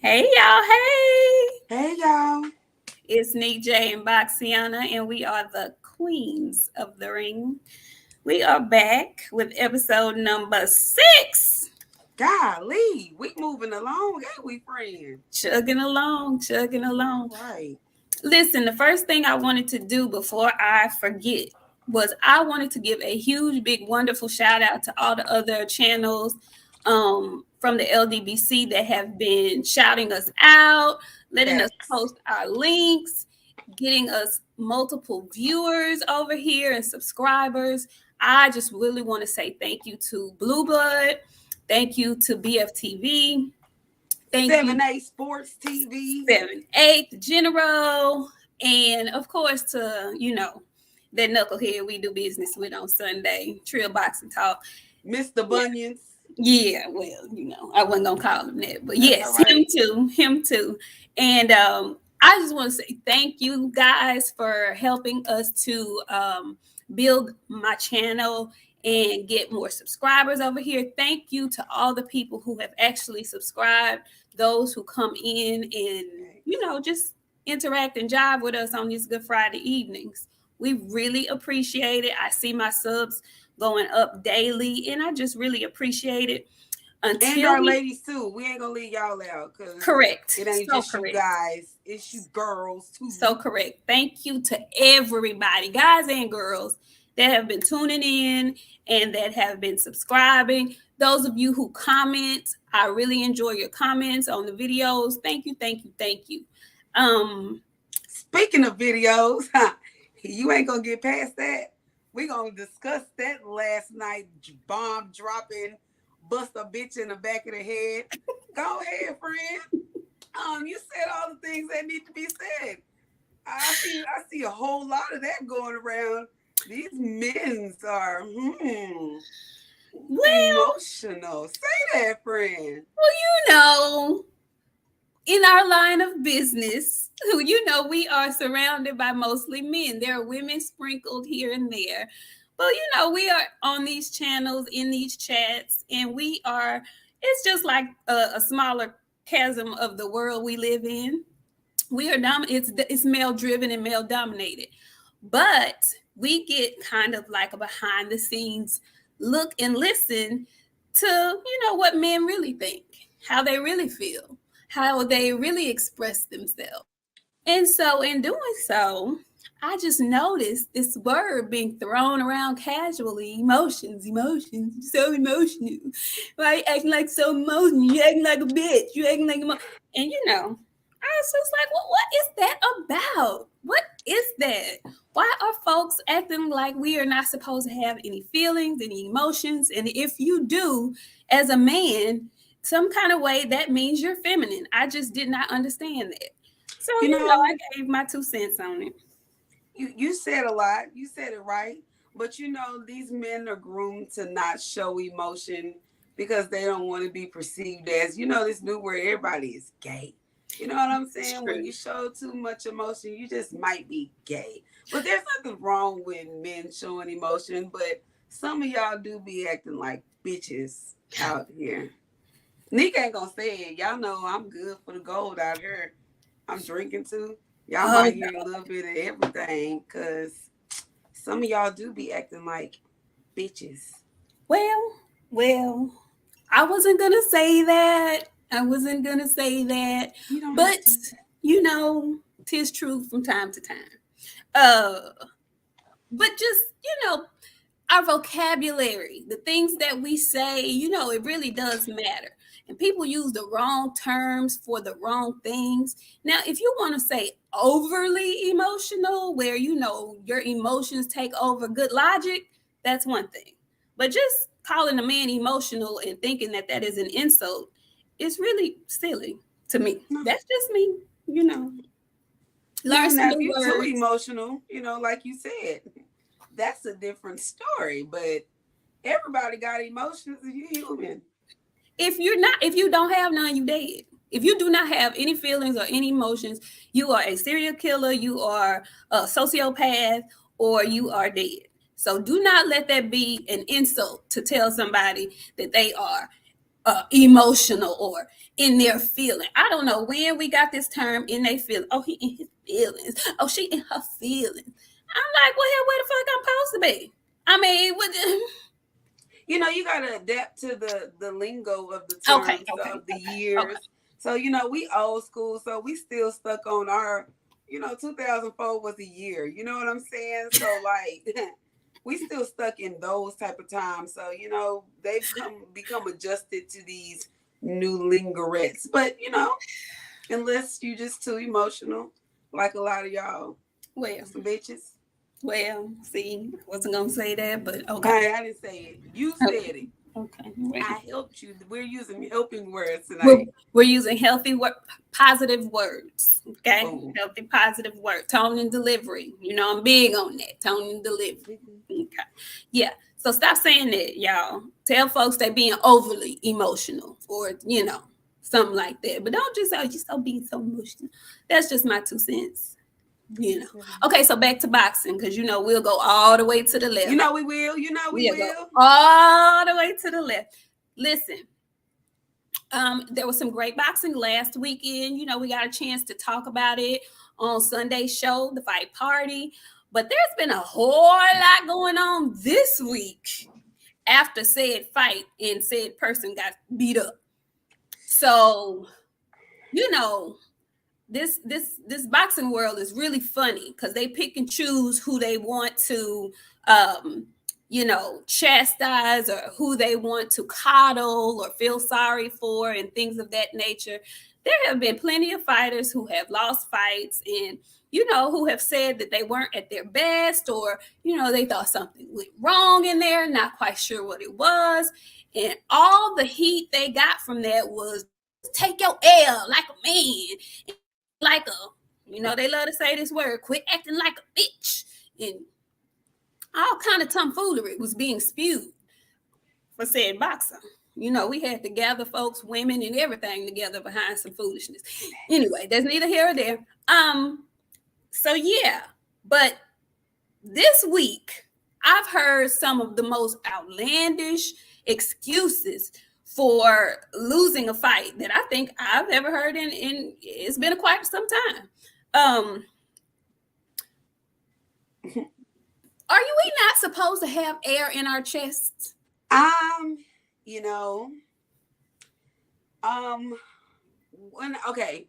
Hey y'all, hey! Hey y'all. It's Nik J and BOXIANA, and we are the queens of the ring. We are back with episode number 6. Golly, we moving along, ain't we, friend? Chugging along, chugging All along. right. Listen, the first thing I wanted to do before I forget was I wanted to give a huge, big, wonderful shout out to all the other channels from the LDBC that have been shouting us out, letting us Facts. post our links, getting us multiple viewers over here and subscribers. I just really want to say thank you to Blue Blood. Thank you to BFTV. Thank you 7A Sports TV. 7-8 General, and of course to that knucklehead we do business with on Sunday, Trill Boxing Talk. Mr. Bunions. Yeah, well, I wasn't gonna call him that, but That's yes, all right. him too. And I just want to say thank you guys for helping us to build my channel and get more subscribers over here. Thank you to all the people who have actually subscribed, those who come in and just interact and jive with us on these Good Friday evenings. We really appreciate it. I see my subs going up daily, and I just really appreciate it. And Until our we ladies too. We ain't gonna leave y'all out because correct, it ain't so just you correct. guys, it's you girls too. So correct. Thank you to everybody, guys and girls, that have been tuning in and that have been subscribing. Those of you who comment, I really enjoy your comments on the videos. Thank you, thank you, thank you. Speaking of videos, you ain't gonna get past that. We gonna discuss that last night bomb dropping, bust a bitch in the back of the head. Go ahead, friend. You said all the things that need to be said. I see a whole lot of that going around. These men's are Well, emotional. Say that, friend. in our line of business, we are surrounded by mostly men. There are women sprinkled here and there. But, we are on these channels, in these chats, and it's just like a smaller chasm of the world we live in. We are it's male driven and male dominated. But we get kind of like a behind the scenes look and listen to, what men really think, how they really feel, how they really express themselves. And so in doing so, I just noticed this word being thrown around casually. Emotions, so emotional. Why you acting like so emotional? You acting like a bitch. You acting like and I was just like, well, what is that about? What is that? Why are folks acting like we are not supposed to have any feelings, any emotions? And if you do, as a man, some kind of way, that means you're feminine. I just did not understand that. So, I gave my 2 cents on it. You said a lot. You said it right. But these men are groomed to not show emotion because they don't want to be perceived as, this new word, everybody is gay. You know what I'm saying? When you show too much emotion, you just might be gay. But there's nothing wrong with men showing emotion, but some of y'all do be acting like bitches out here. Nik ain't gonna say it. Y'all know I'm good for the gold out here. I'm drinking too. Y'all might hear a little bit of everything because some of y'all do be acting like bitches. Well, I wasn't going to say that. You don't But, have to. tis true from time to time. But just, our vocabulary, the things that we say, it really does matter. And people use the wrong terms for the wrong things. Now, if you want to say overly emotional, where, your emotions take over good logic, that's one thing. But just calling a man emotional and thinking that that is an insult is really silly to me. No. That's just me, Learn some Now, if new you're too words. emotional, like you said, that's a different story. But everybody got emotions. You're human. If you don't have none, you dead. If you do not have any feelings or any emotions, you are a serial killer, you are a sociopath, or you are dead. So do not let that be an insult to tell somebody that they are emotional or in their feeling. I don't know when we got this term in their feeling. Oh, he in his feelings. Oh, she in her feelings. I'm like, well, hell, where the fuck I'm supposed to be? I mean, what? You know, you gotta adapt to the lingo of the terms of the years. Okay. So, you know, we old school, so we still stuck on our, you know, 2004 was a year. You know what I'm saying? So, like, we still stuck in those type of times. So, you know, they've become adjusted to these new lingerettes. But, you know, unless you just too emotional, like a lot of y'all, well, some bitches. Well, see, I wasn't gonna say that, but okay. Hey, I didn't say it. You said it. Okay. I helped you. We're using helping words tonight. We're using healthy, positive words. Okay, healthy, positive words. Tone and delivery. You know, I'm big on that. Tone and delivery. Okay. Yeah. So stop saying that, y'all. Tell folks they being overly emotional, or you know, something like that. But don't just say, "Oh, you so being so emotional." That's just my 2 cents. You know. Okay, so back to boxing, because you know we'll go all the way to the left. You know we will. You know we will. Go all the way to the left. Listen, there was some great boxing last weekend. You know, we got a chance to talk about it on Sunday's show, The Fight Party. But there's been a whole lot going on this week after said fight and said person got beat up. So, you know, this boxing world is really funny because they pick and choose who they want to you know, chastise or who they want to coddle or feel sorry for and things of that nature. There have been plenty of fighters who have lost fights and, you know, who have said that they weren't at their best or, you know, they thought something went wrong in there, not quite sure what it was. And all the heat they got from that was take your L like a man, like a, you know, they love to say this word, quit acting like a bitch. And all kind of tomfoolery was being spewed for said boxer. You know, we had to gather folks, women, and everything together behind some foolishness. Anyway, there's neither here or there. So yeah, but this week I've heard some of the most outlandish excuses for losing a fight that I think I've ever heard in it's been quite some time. Are we not supposed to have air in our chests? You know, okay.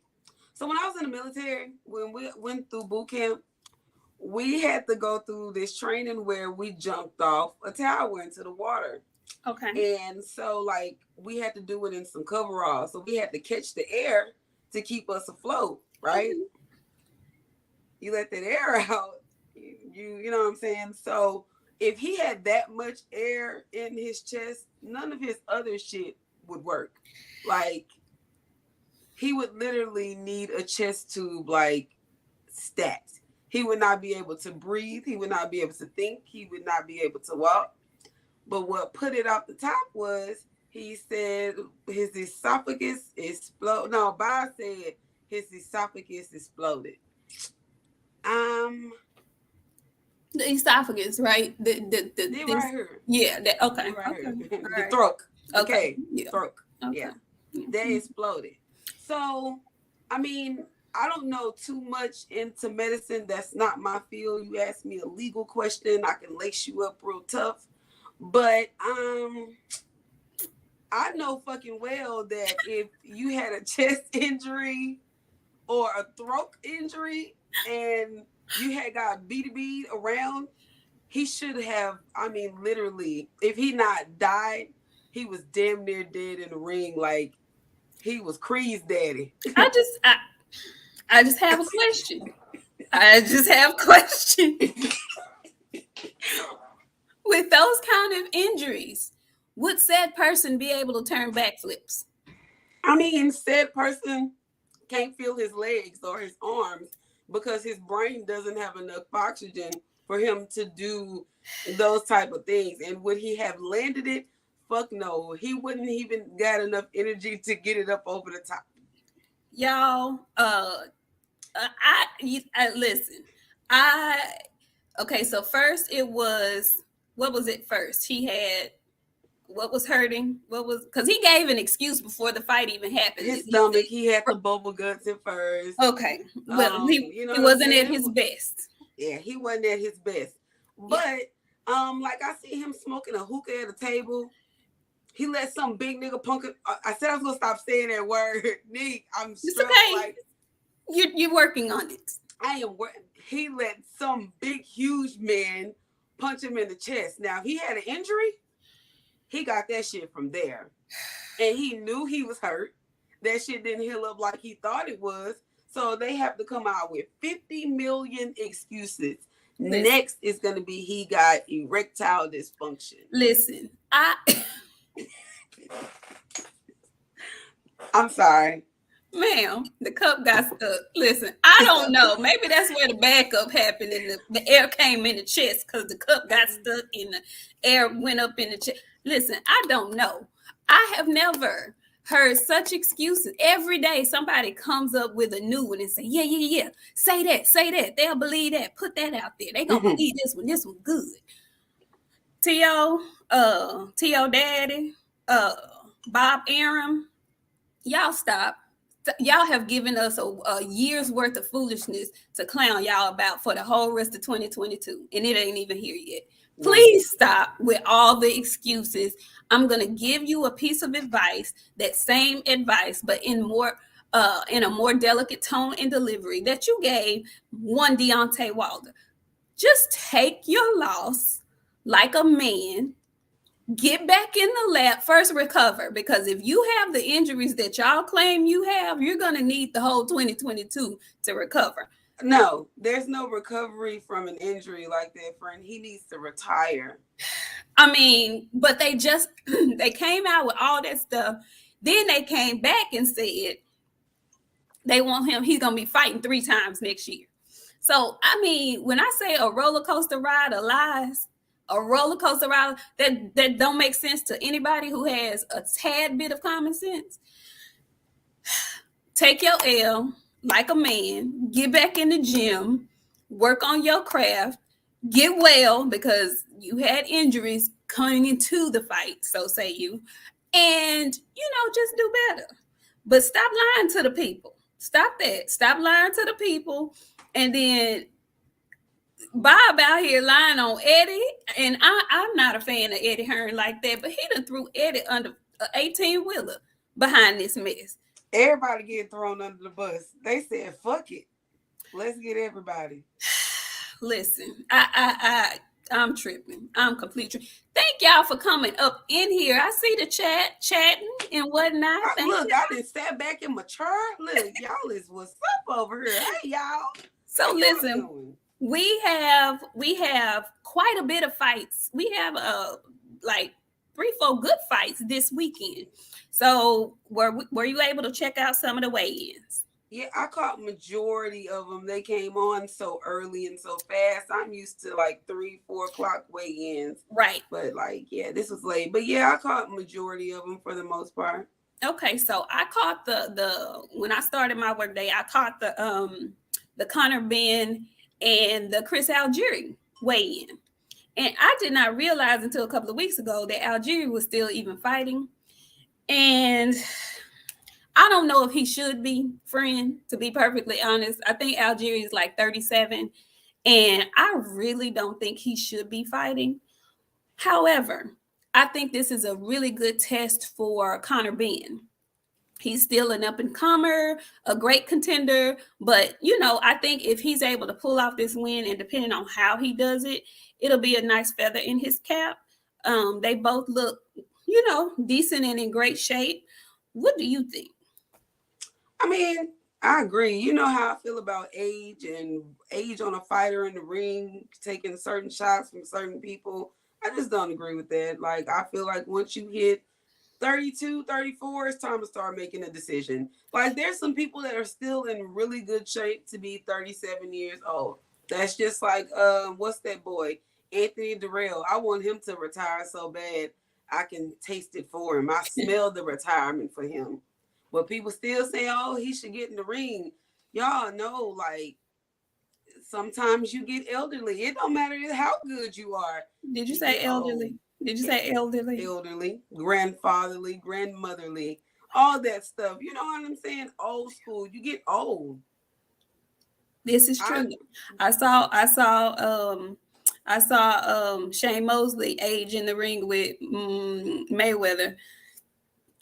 So when I was in the military, when we went through boot camp, we had to go through this training where we jumped off a tower into the water. Okay. And so, like, we had to do it in some coveralls. So we had to catch the air to keep us afloat, right? Mm-hmm. You let that air out. You know what I'm saying? So if he had that much air in his chest, none of his other shit would work. Like, he would literally need a chest tube, like, stat. He would not be able to breathe. He would not be able to think. He would not be able to walk. But what put it off the top was he said his esophagus exploded. No, Bob said his esophagus exploded. The esophagus, right? The right here. Yeah. Okay. Right here. The throat. Okay. Yeah. Throat. Okay. Yeah. That exploded. So, I mean, I don't know too much into medicine. That's not my field. You ask me a legal question, I can lace you up real tough. But I know fucking well that if you had a chest injury or a throat injury and you had got beat around, he should have, I mean, literally, if he not died, he was damn near dead in the ring. Like, he was Creed's daddy. I just have a question. I just have a question. With those kind of injuries, would said person be able to turn backflips? I mean, said person can't feel his legs or his arms because his brain doesn't have enough oxygen for him to do those type of things. And would he have landed it? Fuck no. He wouldn't even got enough energy to get it up over the top. Y'all, listen. Okay, so first it was, what was it first? He had What was hurting? What was, because he gave an excuse before the fight even happened. His stomach. He had the bubble guts at first. Okay, well, he You know he wasn't at his best. Yeah, he wasn't at his best. But like I see him smoking a hookah at a table. He let some big nigga punk it. I said I was gonna stop saying that word. Nick, I'm struggling. Okay. Like you're working on it. I am. He let some big, huge man punch him in the chest. Now, if he had an injury, he got that shit from there. And he knew he was hurt. That shit didn't heal up like he thought it was. So they have to come out with 50 million excuses. Listen. Next is going to be he got erectile dysfunction. Listen, I'm sorry. Ma'am, the cup got stuck. Listen, I don't know. Maybe that's where the backup happened and the air came in the chest because the cup got stuck and the air went up in the chest. Listen, I don't know. I have never heard such excuses. Every day somebody comes up with a new one and say, yeah. Say that. They'll believe that. Put that out there. They gonna believe this one. This one good. T.O. Daddy, Bob Arum, y'all stop. Y'all have given us a year's worth of foolishness to clown y'all about for the whole rest of 2022, and it ain't even here yet. Please stop with all the excuses. I'm gonna give you a piece of advice, that same advice, but in a more delicate tone and delivery that you gave one Deontay Wilder. Just take your loss like a man. Get back in the lab, first recover, because if you have the injuries that y'all claim you have, you're going to need the whole 2022 to recover. No, there's no recovery from an injury like that, friend. He needs to retire. I mean, but they came out with all that stuff. Then they came back and said they want him, he's going to be fighting 3 times next year. So, I mean, when I say a roller coaster ride of lies, a roller coaster ride that don't make sense to anybody who has a tad bit of common sense. Take your L like a man, get back in the gym, work on your craft, get well because you had injuries coming into the fight, so say you, and just do better. But stop lying to the people. Stop that. Stop lying to the people, and then Bob out here lying on Eddie, and I'm not a fan of Eddie Hearn like that, but he done threw Eddie under an 18-wheeler behind this mess. Everybody getting thrown under the bus. They said, fuck it. Let's get everybody. Listen, I'm tripping. I'm completely tripping. Thank y'all for coming up in here. I see the chatting and whatnot. Look, I done sat back and mature. Look, y'all is what's up over here. Hey, y'all. So listen. We have quite a bit of fights. We have like 3-4 good fights this weekend. So were you able to check out some of the weigh-ins? Yeah, I caught majority of them. They came on so early and so fast. I'm used to like 3-4 o'clock weigh-ins. Right. But this was late. But yeah, I caught majority of them for the most part. Okay, so I caught the when I started my workday, I caught the Conor Ben and the Chris Algieri weigh-in. And I did not realize until a couple of weeks ago that Algieri was still even fighting. And I don't know if he should be, friend, to be perfectly honest. I think Algieri is like 37, and I really don't think he should be fighting. However, I think this is a really good test for Conor Ben. He's still an up-and-comer, a great contender. But, I think if he's able to pull off this win, and depending on how he does it, it'll be a nice feather in his cap. They both look, decent and in great shape. What do you think? I mean, I agree. You know how I feel about age and age on a fighter in the ring, taking certain shots from certain people. I just don't agree with that. Like, I feel like once you hit 32, 34, it's time to start making a decision. Like, there's some people that are still in really good shape to be 37 years old. That's just like, what's that boy? Anthony Durrell. I want him to retire so bad I can taste it for him. I smell the retirement for him. But people still say, oh, he should get in the ring. Y'all know, like, sometimes you get elderly. It don't matter how good you are. Did you say elderly? Did you say elderly? Elderly, grandfatherly, grandmotherly, all that stuff. You know what I'm saying? Old school. You get old. This is true. I saw Shane Mosley age in the ring with Mayweather.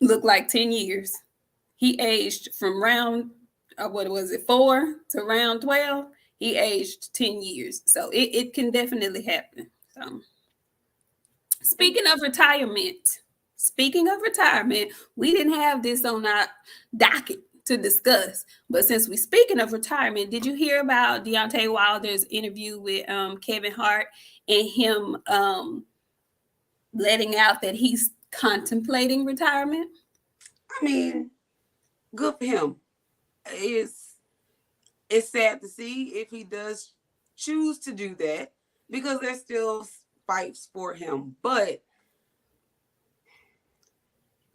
Looked like 10 years. He aged from round, what was it, 4 to round 12. He aged 10 years. So it can definitely happen. So speaking of retirement, we didn't have this on our docket to discuss. But since we're speaking of retirement, did you hear about Deontay Wilder's interview with Kevin Hart and him letting out that he's contemplating retirement? I mean, good for him. It's sad to see if he does choose to do that because there's still fights for him. But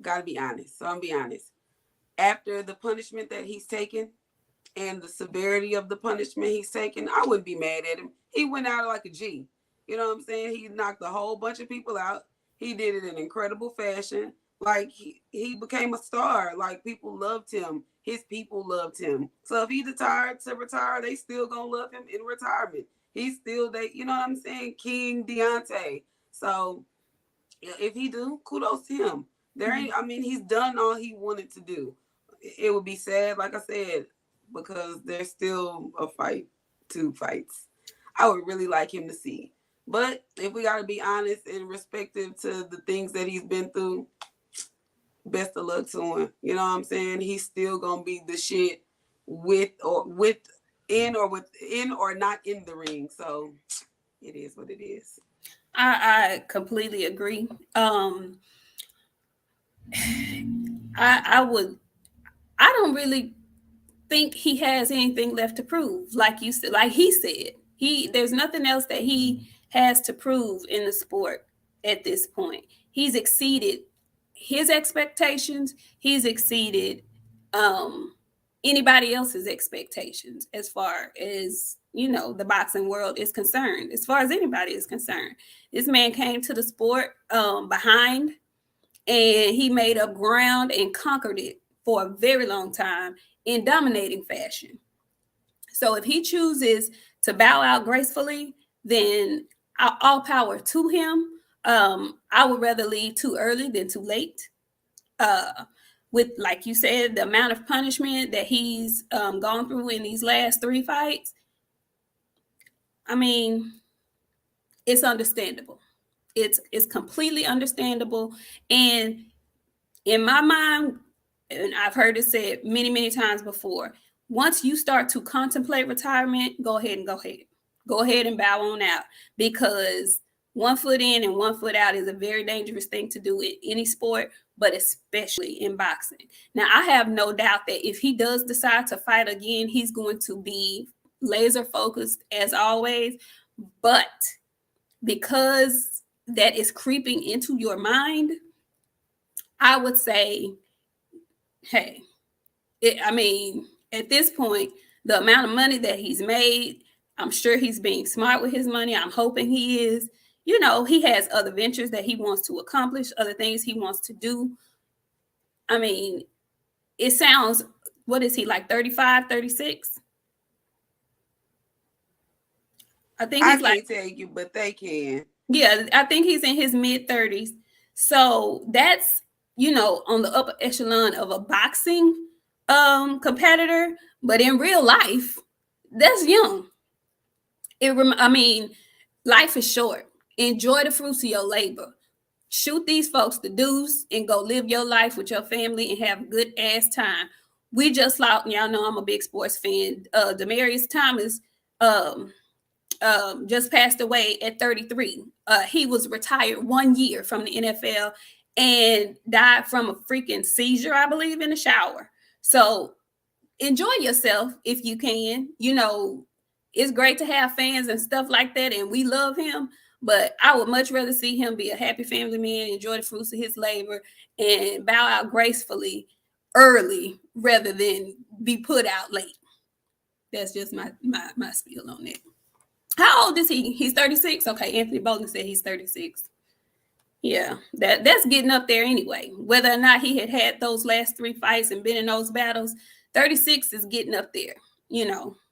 gotta be honest. So I'm be honest. After the punishment that he's taken and the severity of the punishment he's taken, I wouldn't be mad at him. He went out like a G. You know what I'm saying? He knocked a whole bunch of people out. He did it in incredible fashion. Like he became a star. Like people loved him. His people loved him. So if he retired to retire, they still gonna love him in retirement. He's still you know what I'm saying? King Deontay. So if he do, kudos to him. There ain't, I mean, he's done all he wanted to do. It would be sad, like I said, because there's still a fight, 2 fights. I would really like him to see. But if we got to be honest and respective to the things that he's been through, best of luck to him. You know what I'm saying? He's still going to be the shit within or not in the ring. So it is what it is. I completely agree. I don't really think he has anything left to prove. Like you said, like he said, there's nothing else that he has to prove in the sport at this point. He's exceeded his expectations. He's exceeded anybody else's expectations as far as, you know, the boxing world is concerned. As far as anybody is concerned, this man came to the sport behind, and he made up ground and conquered it for a very long time in dominating fashion. So if he chooses to bow out gracefully, then all power to him. I would rather leave too early than too late. With, like you said, the amount of punishment that he's gone through in these last 3 fights, I mean, it's understandable. It's completely understandable. And in my mind, and I've heard it said many, many times before, once you start to contemplate retirement, go ahead and bow on out, because 1 foot in and 1 foot out is a very dangerous thing to do in any sport, but especially in boxing. Now, I have no doubt that if he does decide to fight again, he's going to be laser focused as always. But because that is creeping into your mind, I would say, hey, at this point, the amount of money that he's made, I'm sure he's being smart with his money. I'm hoping he is. You know, he has other ventures that he wants to accomplish, other things he wants to do. I mean, it sounds, what is he, like 35, 36? I think he's I can't tell you, but they can. Yeah, I think he's in his mid-30s. So that's, you know, on the upper echelon of a boxing competitor. But in real life, that's young. Life is short. Enjoy the fruits of your labor. Shoot these folks the deuce and go live your life with your family and have a good ass time. We just lost, y'all know I'm a big sports fan. Demaryius Thomas just passed away at 33. He was retired 1 year from the NFL and died from a freaking seizure, I believe, in the shower. So enjoy yourself if you can. You know, it's great to have fans and stuff like that, and we love him. But I would much rather see him be a happy family man, enjoy the fruits of his labor, and bow out gracefully early rather than be put out late. That's just my spiel on that. How old is he? He's 36? Okay, Anthony Bolden said he's 36. Yeah, that's getting up there anyway. Whether or not he had those last 3 fights and been in those battles, 36 is getting up there,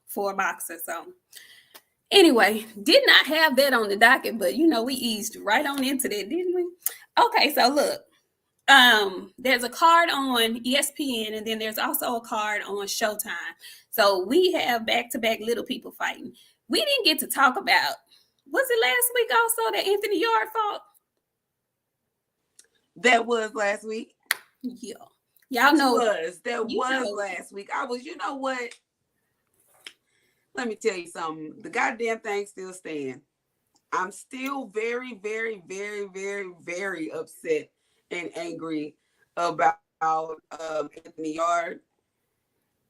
for a boxer. So anyway, did not have that on the docket, but we eased right on into that, didn't we? Okay, so look, there's a card on ESPN, and then there's also a card on Showtime. So we have back-to-back little people fighting. We didn't get to talk about, was it last week also that Anthony Yarde fought? That was last week. Yeah. Y'all know. That was last week. You know what? Let me tell you something. The goddamn thing still stands. I'm still very, very, very, very, very upset and angry about Anthony Yarde.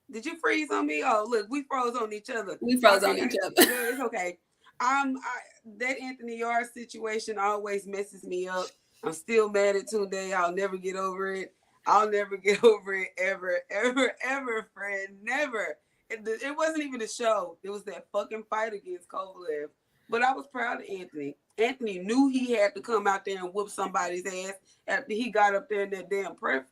Did you freeze on me? Oh, look, we froze on each other. We froze on each other. It's okay. That Anthony Yarde situation always messes me up. I'm still mad at Tunde. I'll never get over it. I'll never get over it ever, ever, ever, friend. Never. It wasn't even a show. It was that fucking fight against Kovalev. But I was proud of Anthony. Anthony knew he had to come out there and whoop somebody's ass after he got up there in that damn press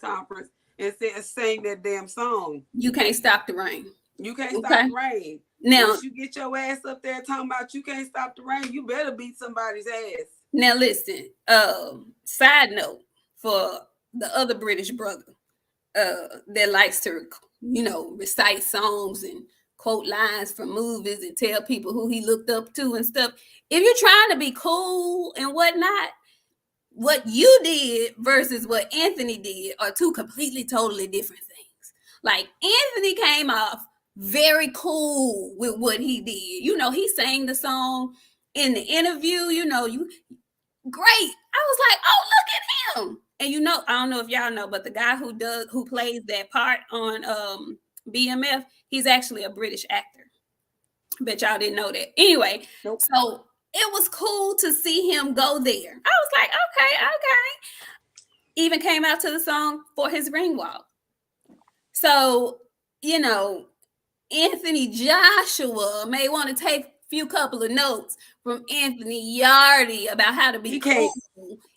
conference and sang that damn song. You can't stop the rain. You can't stop the rain. Now, once you get your ass up there talking about you can't stop the rain, you better beat somebody's ass. Now listen, side note for the other British brother that likes to, recite songs and quote lines from movies and tell people who he looked up to and stuff. If you're trying to be cool and whatnot, what you did versus what Anthony did are two completely, totally different things. Like Anthony came off very cool with what he did. He sang the song in the interview, great. I was like, oh, look at him. And I don't know if y'all know, but the guy who plays that part on BMF, he's actually a British actor. Bet y'all didn't know that. Anyway, nope. So it was cool to see him go there. I was like, okay. Even came out to the song for his ring walk. So, Anthony Joshua may want to take few couple of notes from Anthony Yarde about how to be cool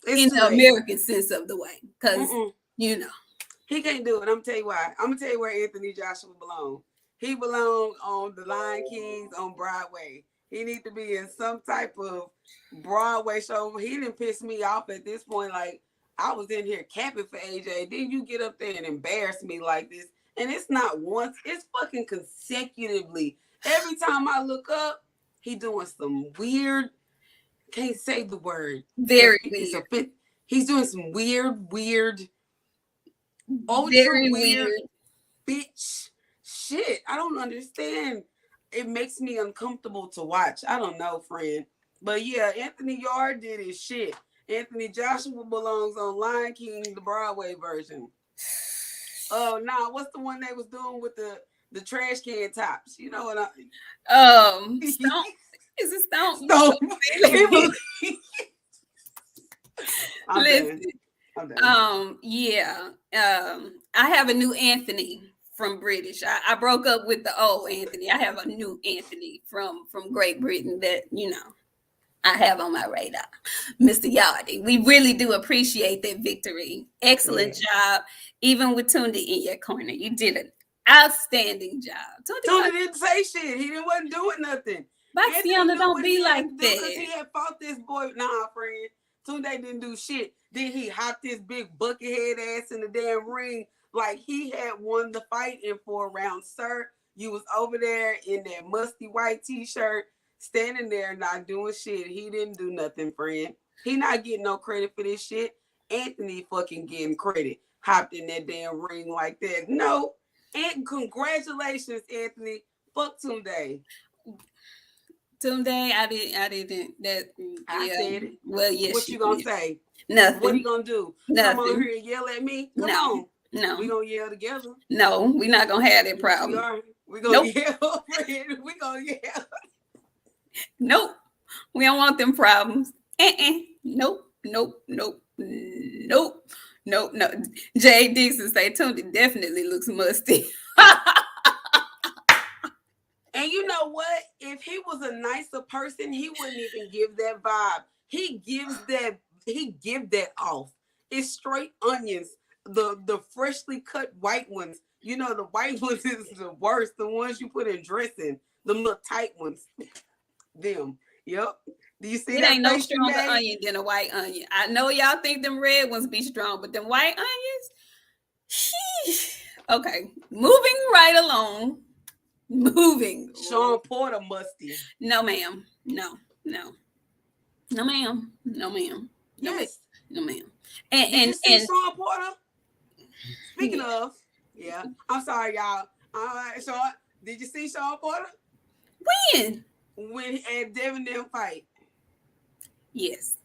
in the American sense of the way. Because, he can't do it. I'm going to tell you why. I'm going to tell you where Anthony Joshua belongs. He belongs on the Lion Kings on Broadway. He needs to be in some type of Broadway show. He didn't piss me off at this point. Like, I was in here capping for AJ. Then you get up there and embarrass me like this. And it's not once. It's fucking consecutively. Every time I look up, he doing some weird, can't say the word. Very weird. He's doing some weird, very weird bitch shit. I don't understand. It makes me uncomfortable to watch. I don't know, friend. But yeah, Anthony Yarde did his shit. Anthony Joshua belongs on Lion King, the Broadway version. Oh, what's the one they was doing with the trash can tops? You know what Stomp. Is it Stomp? Listen. I have a new Anthony from British. I broke up with the old Anthony. I have a new Anthony from Great Britain that, I have on my radar. Mr. Yarde. We really do appreciate that victory. Excellent job. Even with Tunde in your corner. You did an outstanding job. Tunde didn't say shit. He wasn't doing nothing. BOXIANA don't be like that. Because he had fought this boy. Nah, friend. Tunde didn't do shit. Then he hopped his big bucket head ass in the damn ring like he had won the fight in 4 rounds. Sir, you was over there in that musty white t-shirt, standing there not doing shit. He didn't do nothing, friend. He not getting no credit for this shit. Anthony fucking getting credit. Hopped in that damn ring like that. No. And congratulations, Anthony. Fuck Tunde. Tunde, I didn't. I said it. Well, yes. What you gonna say? Nothing. What you gonna do? Nothing. Come on here and yell at me? Come on. No. We gonna yell together. No, we're not gonna have that problem. We gonna yell. We gonna yell. Nope. We don't want them problems. Nope. No. Jay Dixon say Tunde definitely looks musty. And you know what? If he was a nicer person, he wouldn't even give that vibe. He gives that he give that off. It's straight onions. The freshly cut white ones. You know, the white ones is the worst. The ones you put in dressing. The little tight ones. Them. Yep. Do you see it that? Ain't no stronger onion than a white onion. I know y'all think them red ones be strong, but them white onions, sheesh. Okay, moving right along. Moving. Shawn Porter musty. No, ma'am. No, no. No, ma'am. No, ma'am. No, Yes. No, ma'am. Did you see Shawn Porter? Speaking of, yeah. I'm sorry, y'all. Shawn, did you see Shawn Porter? When? When at Devin them fight. Yes.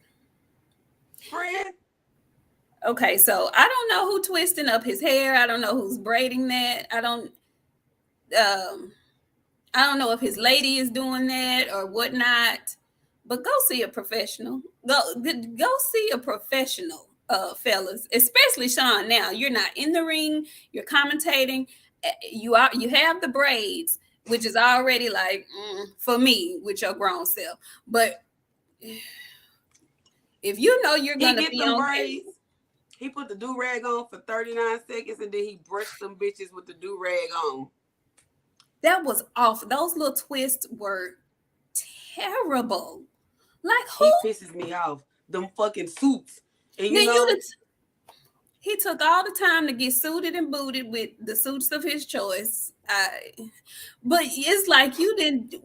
Friend. Okay, so I don't know who twisting up his hair. I don't know who's braiding that. I don't know if his lady is doing that or whatnot. But go see a professional. Go see a professional, fellas. Especially Shawn. Now you're not in the ring. You're commentating. You have the braids, which is already like for me with your grown self. But if you know you're gonna be on braids, he put the do-rag on for 39 seconds and then he brushed some bitches with the do-rag on. That was off. Those little twists were terrible. Like who? He pisses me off. Them fucking suits. And you know, he took all the time to get suited and booted with the suits of his choice. But it's like you didn't.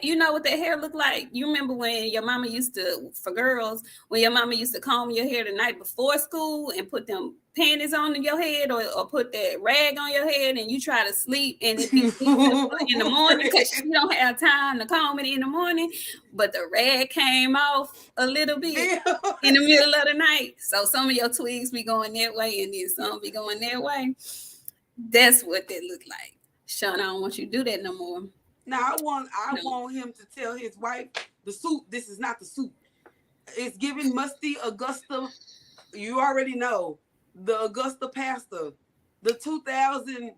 You know what that hair looked like? You remember when your mama used to, for girls, when your mama used to comb your hair the night before school and put them panties on your head or put that rag on your head and you try to sleep and it be in the morning because you don't have time to comb it in the morning, but the rag came off a little bit in the middle of the night. So some of your twigs be going that way and then some be going that way. That's what that looked like. Shawn, I don't want you to do that no more. Now I want him to tell his wife, the suit, this is not the suit. It's giving musty Augusta. You already know the Augusta pastor, the 2000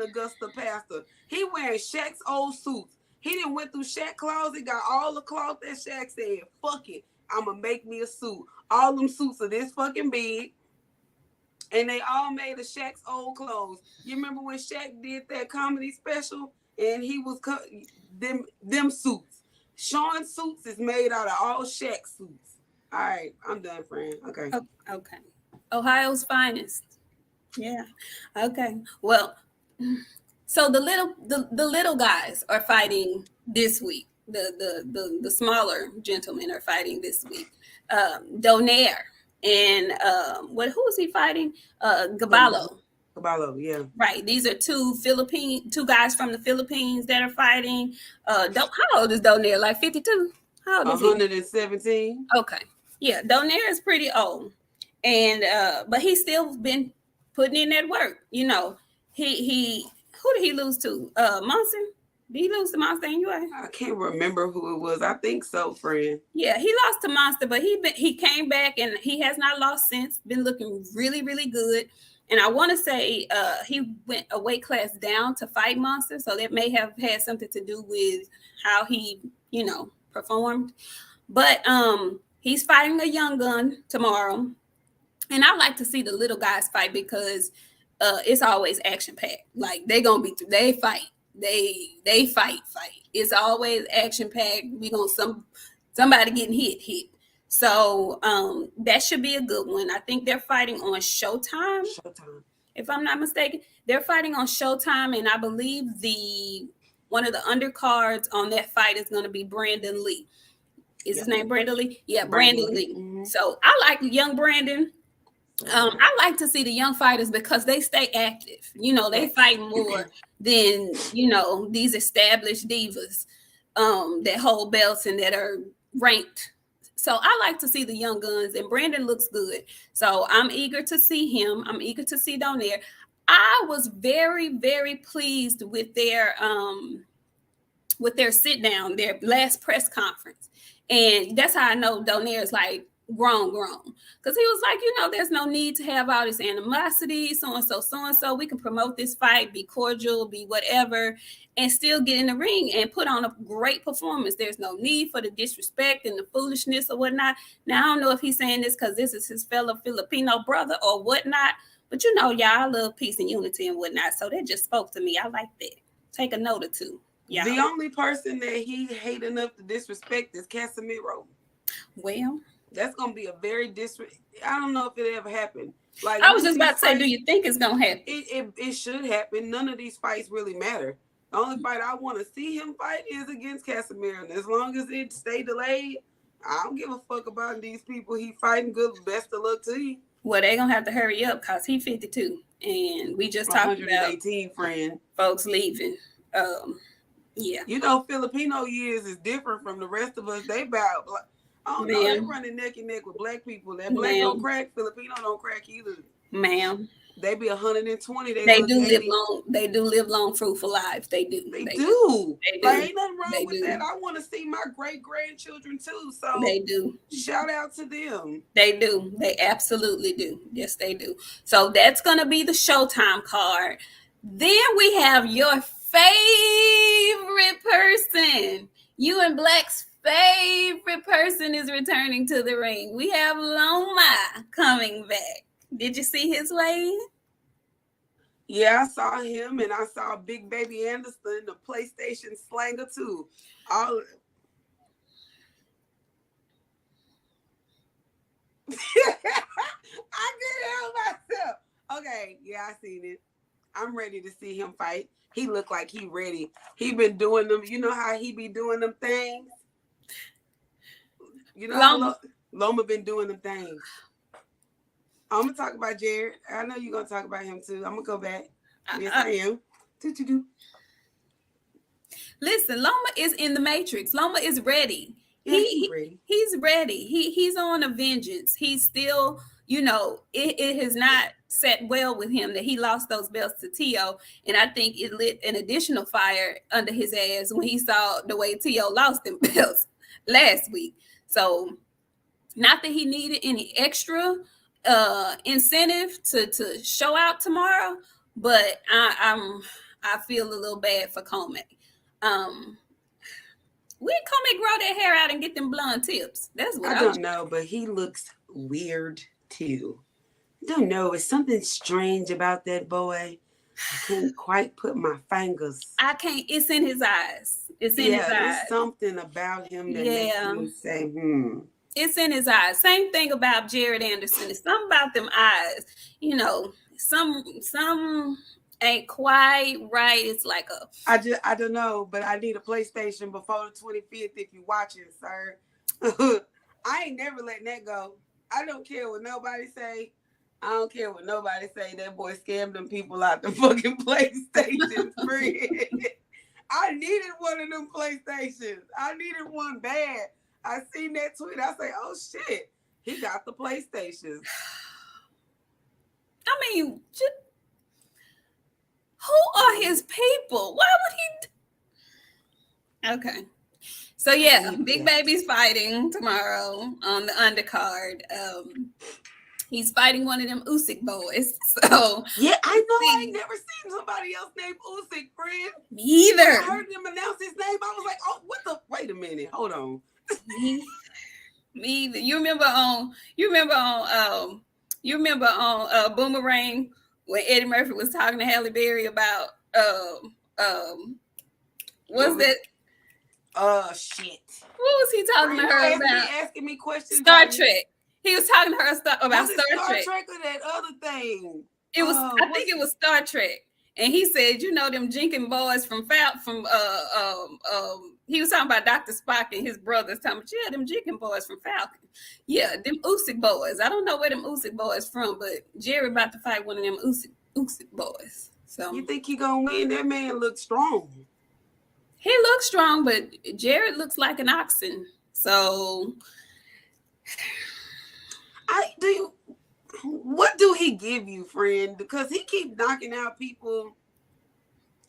Augusta pastor. He wearing Shaq's old suits. He didn't went through Shaq closet, got all the cloth that Shaq said, fuck it, I'ma make me a suit. All them suits are this fucking big. And they all made of Shaq's old clothes. You remember when Shaq did that comedy special? And he was them suits. Shawn suits is made out of all Shaq suits. All right, I'm done, friend. Okay. Okay. Ohio's finest. Yeah. Okay. Well, so the little guys are fighting this week. The smaller gentlemen are fighting this week. Donaire and who is he fighting? Gaballo. Caballo, yeah. Right. These are two guys from the Philippines that are fighting. How old is Donaire? Like 52? How old is 117. Okay. Yeah, Donaire is pretty old. And but he's still been putting in that work. You know, who did he lose to? Munson? Did he lose to Monster anyway? I can't remember who it was. I think so, friend. Yeah, he lost to Monster, but he came back and he has not lost since. Been looking really, really good. And I want to say he went a weight class down to fight Monster, so that may have had something to do with how he, performed. But he's fighting a young gun tomorrow, and I like to see the little guys fight because it's always action packed. Like they fight, they fight. It's always action packed. We gonna somebody getting hit. So that should be a good one. I think they're fighting on Showtime. If I'm not mistaken. They're fighting on Showtime, and I believe one of the undercards on that fight is going to be Brandon Lee. Is his name Brandon Lee? Yeah, Brandon Lee. Mm-hmm. So I like young Brandon. I like to see the young fighters because they stay active. They fight more than, these established divas that hold belts and that are ranked. So I like to see the young guns, and Brandon looks good. So I'm eager to see him. I'm eager to see Donaire. I was very, very pleased with their sit down, their last press conference. And that's how I know Donaire is like grown. Because he was like, there's no need to have all this animosity, so and so. We can promote this fight, be cordial, be whatever, and still get in the ring and put on a great performance. There's no need for the disrespect and the foolishness or whatnot. Now, I don't know if he's saying this because this is his fellow Filipino brother or whatnot, but y'all, I love peace and unity and whatnot. So that just spoke to me. I like that. Take a note or two. Y'all. The only person that he hate enough to disrespect is Casemiro. Well, that's gonna be a very I don't know if it ever happened. Like, I was just about to say, do you think it's gonna happen? It should happen. None of these fights really matter. The only fight I want to see him fight is against Casemiro. And as long as it stay delayed, I don't give a fuck about these people he fighting. Good, best of luck to you. Well, they're gonna have to hurry up because he's 52, and we just talked about friend folks leaving. Yeah, Filipino years is different from the rest of us. They about, I don't know, they're running neck and neck with black people. That black don't crack, Filipino don't crack either. Ma'am. They be 120. They do live long. They do live long, fruitful lives. They do. They do. Like, ain't nothing wrong with that. I want to see my great grandchildren too. So they do. Shout out to them. They do. They absolutely do. Yes, they do. So that's gonna be the Showtime card. Then we have your favorite person. You and Black's favorite person is returning to the ring. We have Loma coming back. Did you see his way? Yeah, I saw him, and I saw Big Baby Anderson, the PlayStation slanger too. All I couldn't help myself. Okay, yeah, I seen it. I'm ready to see him fight. He looked like he ready. He been doing them. You know how he be doing them things? You know how Loma been doing them things. I'm going to talk about Jared. I know you're going to talk about him too. I'm going to go back. Yes, I am. Listen, Loma is in the Matrix. Loma is ready. Yeah, he's ready. He's ready. He's on a vengeance. He's still, it has not set well with him that he lost those belts to Tio. And I think it lit an additional fire under his ass when he saw the way Tio lost them belts last week. So not that he needed any extra incentive to show out tomorrow, but I feel a little bad for Comac. When Comac grow that hair out and get them blonde tips? That's what I don't know, but he looks weird too. I don't know. It's something strange about that boy. I can't quite put my fingers. I can't. It's in his eyes. It's in his eyes. There's something about him that makes me say, It's in his eyes. Same thing about Jared Anderson. It's something about them eyes. Some ain't quite right. It's like I don't know, but I need a PlayStation before the 25th if you're watching, sir. I ain't never letting that go. I don't care what nobody say. I don't care what nobody say. That boy scammed them people out the fucking PlayStation free. I needed one of them PlayStations. I needed one bad. I seen that tweet. I say, oh shit, he got the PlayStation. I mean, who are his people? Why would he? Okay. So yeah, Big Baby's fighting tomorrow on the undercard. He's fighting one of them Usyk boys. So yeah, I know. I ain't never seen somebody else named Usyk, friend. Me either. When I heard them announce his name, I was like, oh, what the? Wait a minute, hold on. Me either. You remember on Boomerang when Eddie Murphy was talking to Halle Berry about what's that? Shit. What was he talking to her about? Asking me questions. Star Trek. He was talking to her about Star Trek. Star Trek or that other thing? It was. I think it was Star Trek. And he said, them Jenkins boys he was talking about Dr. Spock and his brothers, talking about, them Jenkins boys from Falcon. Yeah, them Usyk boys. I don't know where them Usyk boys from, but Jerry about to fight one of them Usyk boys. So you think he gonna win? That man looks strong. He looks strong, but Jared looks like an oxen. So what do he give you, friend? Because he keep knocking out people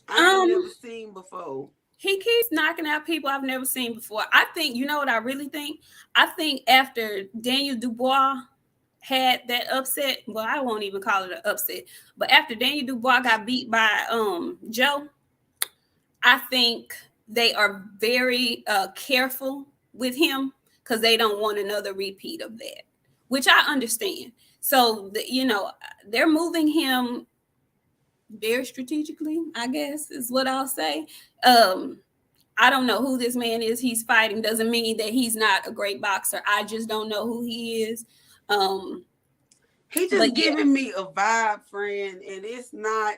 I've never seen before. He keeps knocking out people I've never seen before. I think, you know what I really think? I think after Daniel Dubois had that upset, well, I won't even call it an upset, but after Daniel Dubois got beat by Joe, I think they are very careful with him because they don't want another repeat of that, which I understand. So, they're moving him very strategically, I guess is what I'll say. I don't know who this man is he's fighting. Doesn't mean that he's not a great boxer. I just don't know who he is. He just giving me a vibe, friend, and it's not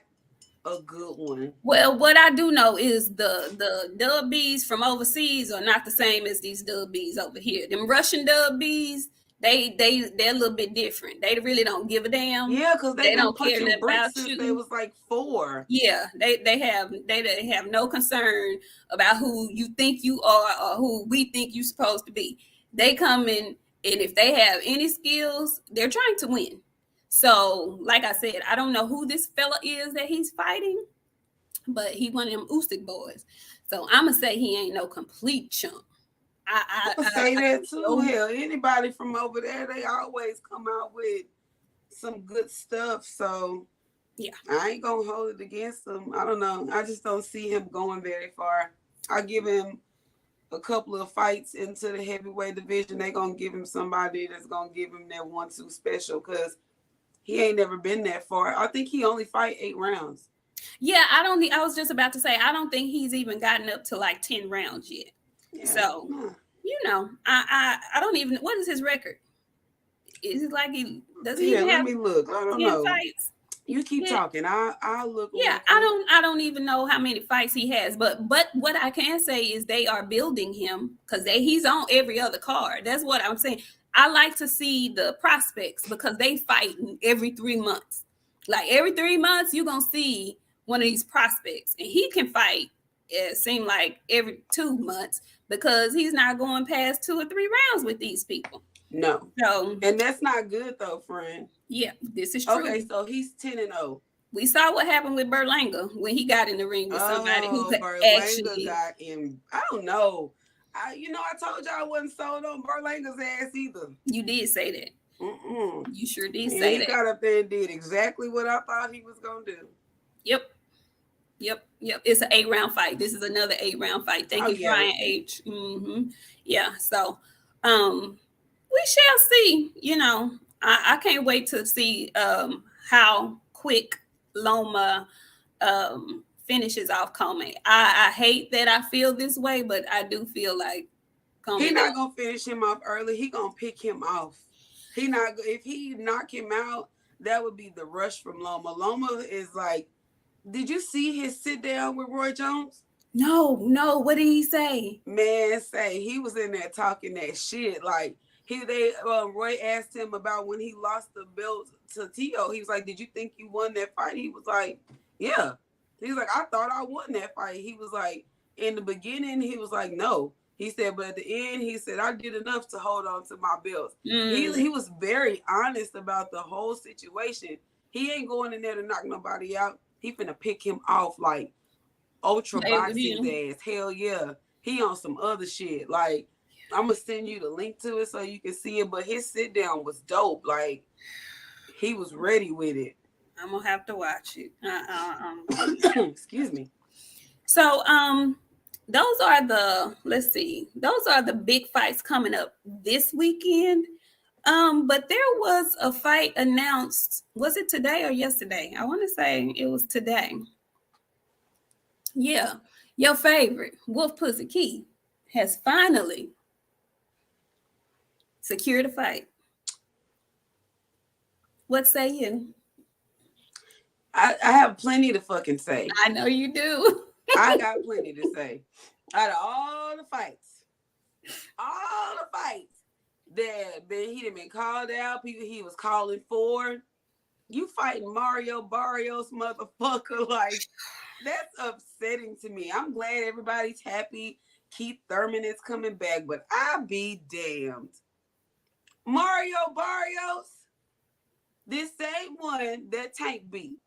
a good one. Well, what I do know is the dub Bs from overseas are not the same as these dub Bs over here. Them Russian dub Bs, they're a little bit different. They really don't give a damn. Yeah, because they don't care about since you. they was like 4. Yeah, they have no concern about who you think you are or who we think you're supposed to be. They come in, and if they have any skills, they're trying to win. So, like I said, I don't know who this fella is that he's fighting, but he one of them Usyk boys. So I'm gonna say he ain't no complete chump. I say that too. Hell, anybody from over there, they always come out with some good stuff. So yeah, I ain't gonna hold it against him. I don't know. I just don't see him going very far. I give him a couple of fights into the heavyweight division. They gonna give him somebody that's gonna give him that 1-2 special because he ain't never been that far. I think he only fight 8 rounds. Yeah, I was just about to say, I don't think he's even gotten up to like 10 rounds yet. Yeah, so, I don't even, what is his record? Is it like does he even have, let me look. I don't know. Fights? You keep talking. I'll look. Yeah, I don't even know how many fights he has, but what I can say is they are building him because he's on every other card. That's what I'm saying. I like to see the prospects because they fight every 3 months. Like every 3 months, you're gonna see one of these prospects, and he can fight. It seems like every 2 months because he's not going past 2 or 3 rounds with these people. No. So, and that's not good though, friend. Yeah, this is true. Okay, so he's 10-0. We saw what happened with Berlanga when he got in the ring with somebody who could actually got in. I don't know. I told y'all I wasn't sold on Berlanga's ass either. You did say that. You sure did say that. He got up there and did exactly what I thought he was gonna do. Yep. It's an 8-round fight. This is another 8-round fight. Thank you, Brian H. Yeah. So, we shall see. I can't wait to see how quick Loma finishes off Comey. I hate that I feel this way, but I do feel like He's not gonna finish him off early. He gonna pick him off. If he knock him out, that would be the rush from Loma. Loma is like, did you see his sit down with Roy Jones? No. What did he say? Man, he was in there talking that shit. Like Roy asked him about when he lost the belt to Tio. He was like, "Did you think you won that fight?" He was like, "Yeah." He was like, "I thought I won that fight." He was like, in the beginning, he was like, "No." He said, but at the end, he said, "I did enough to hold on to my belts." He was very honest about the whole situation. He ain't going in there to knock nobody out. He finna pick him off like ultra boxing his ass. Hell yeah. He on some other shit. Like, I'm gonna send you the link to it so you can see it. But his sit down was dope. Like, he was ready with it. I'm gonna have to watch it. Excuse me. So, those are the big fights coming up this weekend. But there was a fight announced. Was it today or yesterday? I want to say it was today. Yeah. Your favorite, Wolf Pussy Key, has finally secured a fight. What say you? I have plenty to fucking say. I know you do. I got plenty to say. Out of all the fights that he done been called out, people he was calling for, you fighting Mario Barrios, motherfucker. Like, that's upsetting to me. I'm glad everybody's happy. Keith Thurman is coming back, but I be damned. Mario Barrios, this same one that Tank beat.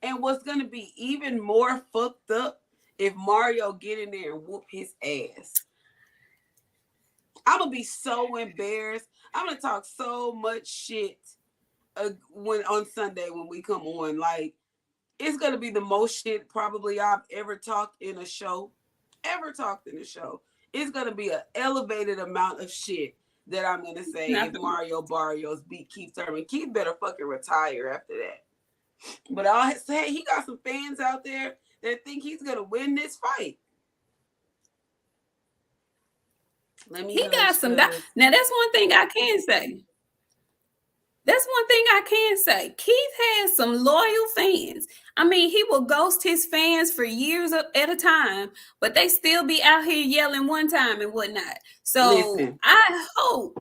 And what's gonna be even more fucked up if Mario get in there and whoop his ass. I'm gonna be so embarrassed. I'm gonna talk so much shit when on Sunday when we come on. Like, it's gonna be the most shit probably I've ever talked in a show. It's gonna be an elevated amount of shit that I'm gonna say if Mario Barrios beat Keith Thurman. Keith better fucking retire after that. But I'll say he got some fans out there that think he's gonna win this fight. He got some. Now that's one thing I can say. Keith has some loyal fans. I mean, he will ghost his fans for years at a time, but they still be out here yelling one time and whatnot. So listen, I hope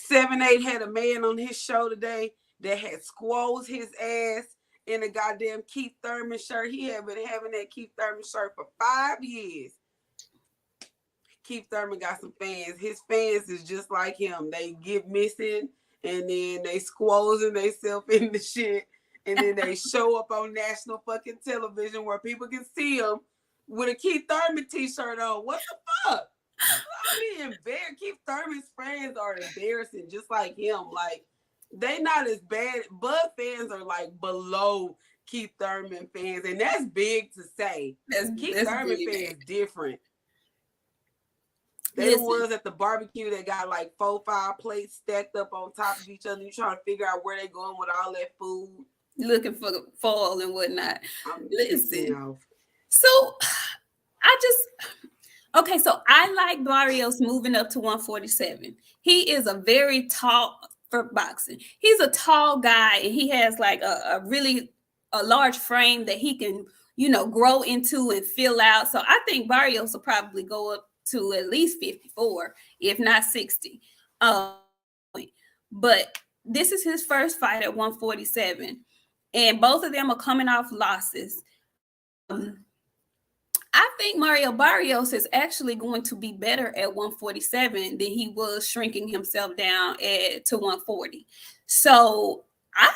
7-8 had a man on his show today that had squoze his ass in a goddamn Keith Thurman shirt. He had been having that Keith Thurman shirt for 5 years. Keith Thurman got some fans. His fans is just like him. They get missing and then they squozing themselves in the shit. And then they show up on national fucking television where people can see them with a Keith Thurman t-shirt on. What the fuck? I mean, Keith Thurman's fans are embarrassing just like him. Like, they not as bad. Bud fans are like below Keith Thurman fans. And that's big to say. Keith Thurman fans different. They the ones at the barbecue that got like 4-5 plates stacked up on top of each other. You trying to figure out where they going with all that food. Looking for fall and whatnot. Listen. So so I like Barrios moving up to 147. He is a very tall for boxing. He's a tall guy and he has like a really large frame that he can, grow into and fill out. So I think Barrios will probably go up to at least 54, if not 60. But this is his first fight at 147. And both of them are coming off losses. I think Mario Barrios is actually going to be better at 147 than he was shrinking himself down to 140. So I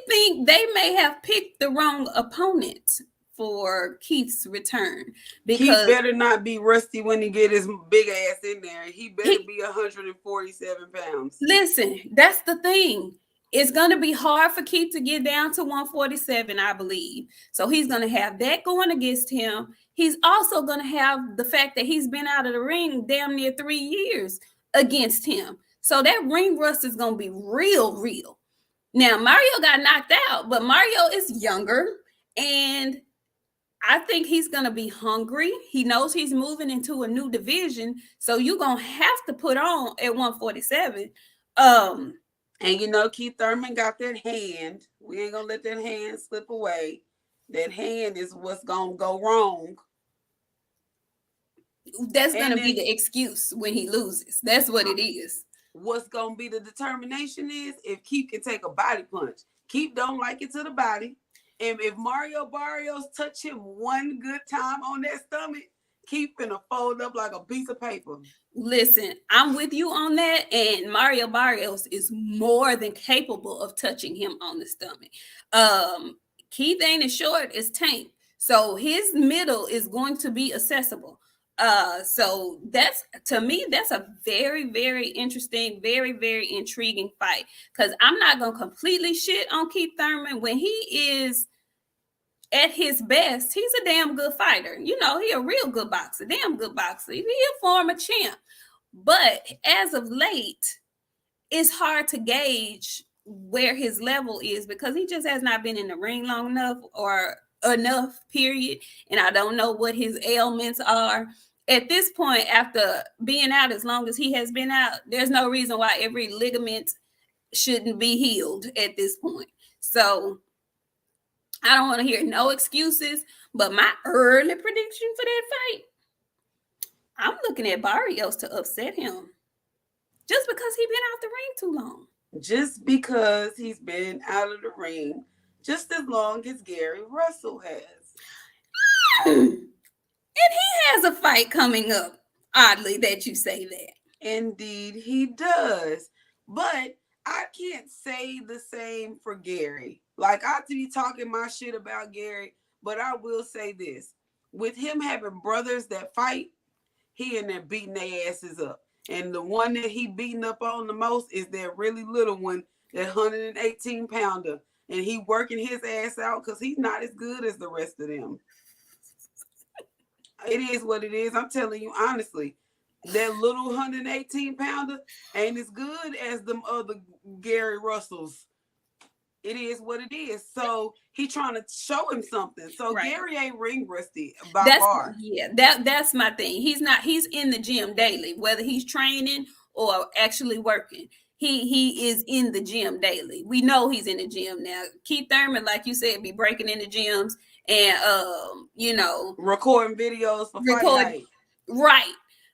think they may have picked the wrong opponent for Keith's return. Because Keith better not be rusty when he get his big ass in there. He better be 147 pounds. Listen, that's the thing. It's going to be hard for Keith to get down to 147, I believe. So he's going to have that going against him. He's also going to have the fact that he's been out of the ring damn near 3 years against him. So that ring rust is going to be real. Now, Mario got knocked out, but Mario is younger, and I think he's going to be hungry. He knows he's moving into a new division, so you're going to have to put on at 147. And Keith Thurman got that hand. We ain't going to let that hand slip away. That hand is what's going to go wrong. That's going to be the excuse when he loses. That's what it is. What's going to be the determination is if Keith can take a body punch. Keith don't like it to the body. And if Mario Barrios touch him one good time on that stomach, Keith finna fold up like a piece of paper. Listen, I'm with you on that. And Mario Barrios is more than capable of touching him on the stomach. Keith ain't as short as Tank. So his middle is going to be accessible. So that's, to me, that's a very, very interesting, very, very intriguing fight. Because I'm not going to completely shit on Keith Thurman. When he is at his best, he's a damn good fighter. He a real good boxer, damn good boxer. He's a former champ. But as of late, it's hard to gauge where his level is because he just has not been in the ring long enough or enough, period. And I don't know what his ailments are. At this point, after being out as long as he has been out, there's no reason why every ligament shouldn't be healed at this point. So I don't want to hear no excuses, but my early prediction for that fight, I'm looking at Barrios to upset him just because he's been out the ring too long. Just because he's been out of the ring just as long as Gary Russell has. And he has a fight coming up, oddly, that you say that. Indeed, he does. But I can't say the same for Gary. Like, I to be talking my shit about Gary, but I will say this. With him having brothers that fight, he in there beating their asses up. And the one that he beating up on the most is that really little one, that 118 pounder. And he working his ass out because he's not as good as the rest of them. It is what it is. I'm telling you honestly. That little 118 pounder ain't as good as them other Gary Russells. It is what it is. So he trying to show him something. So right. Gary ain't ring rusty by far. Yeah, that's my thing. He's in the gym daily, whether he's training or actually working. He is in the gym daily. We know he's in the gym now. Keith Thurman, like you said, be breaking in the gyms and recording videos for fight night. Right.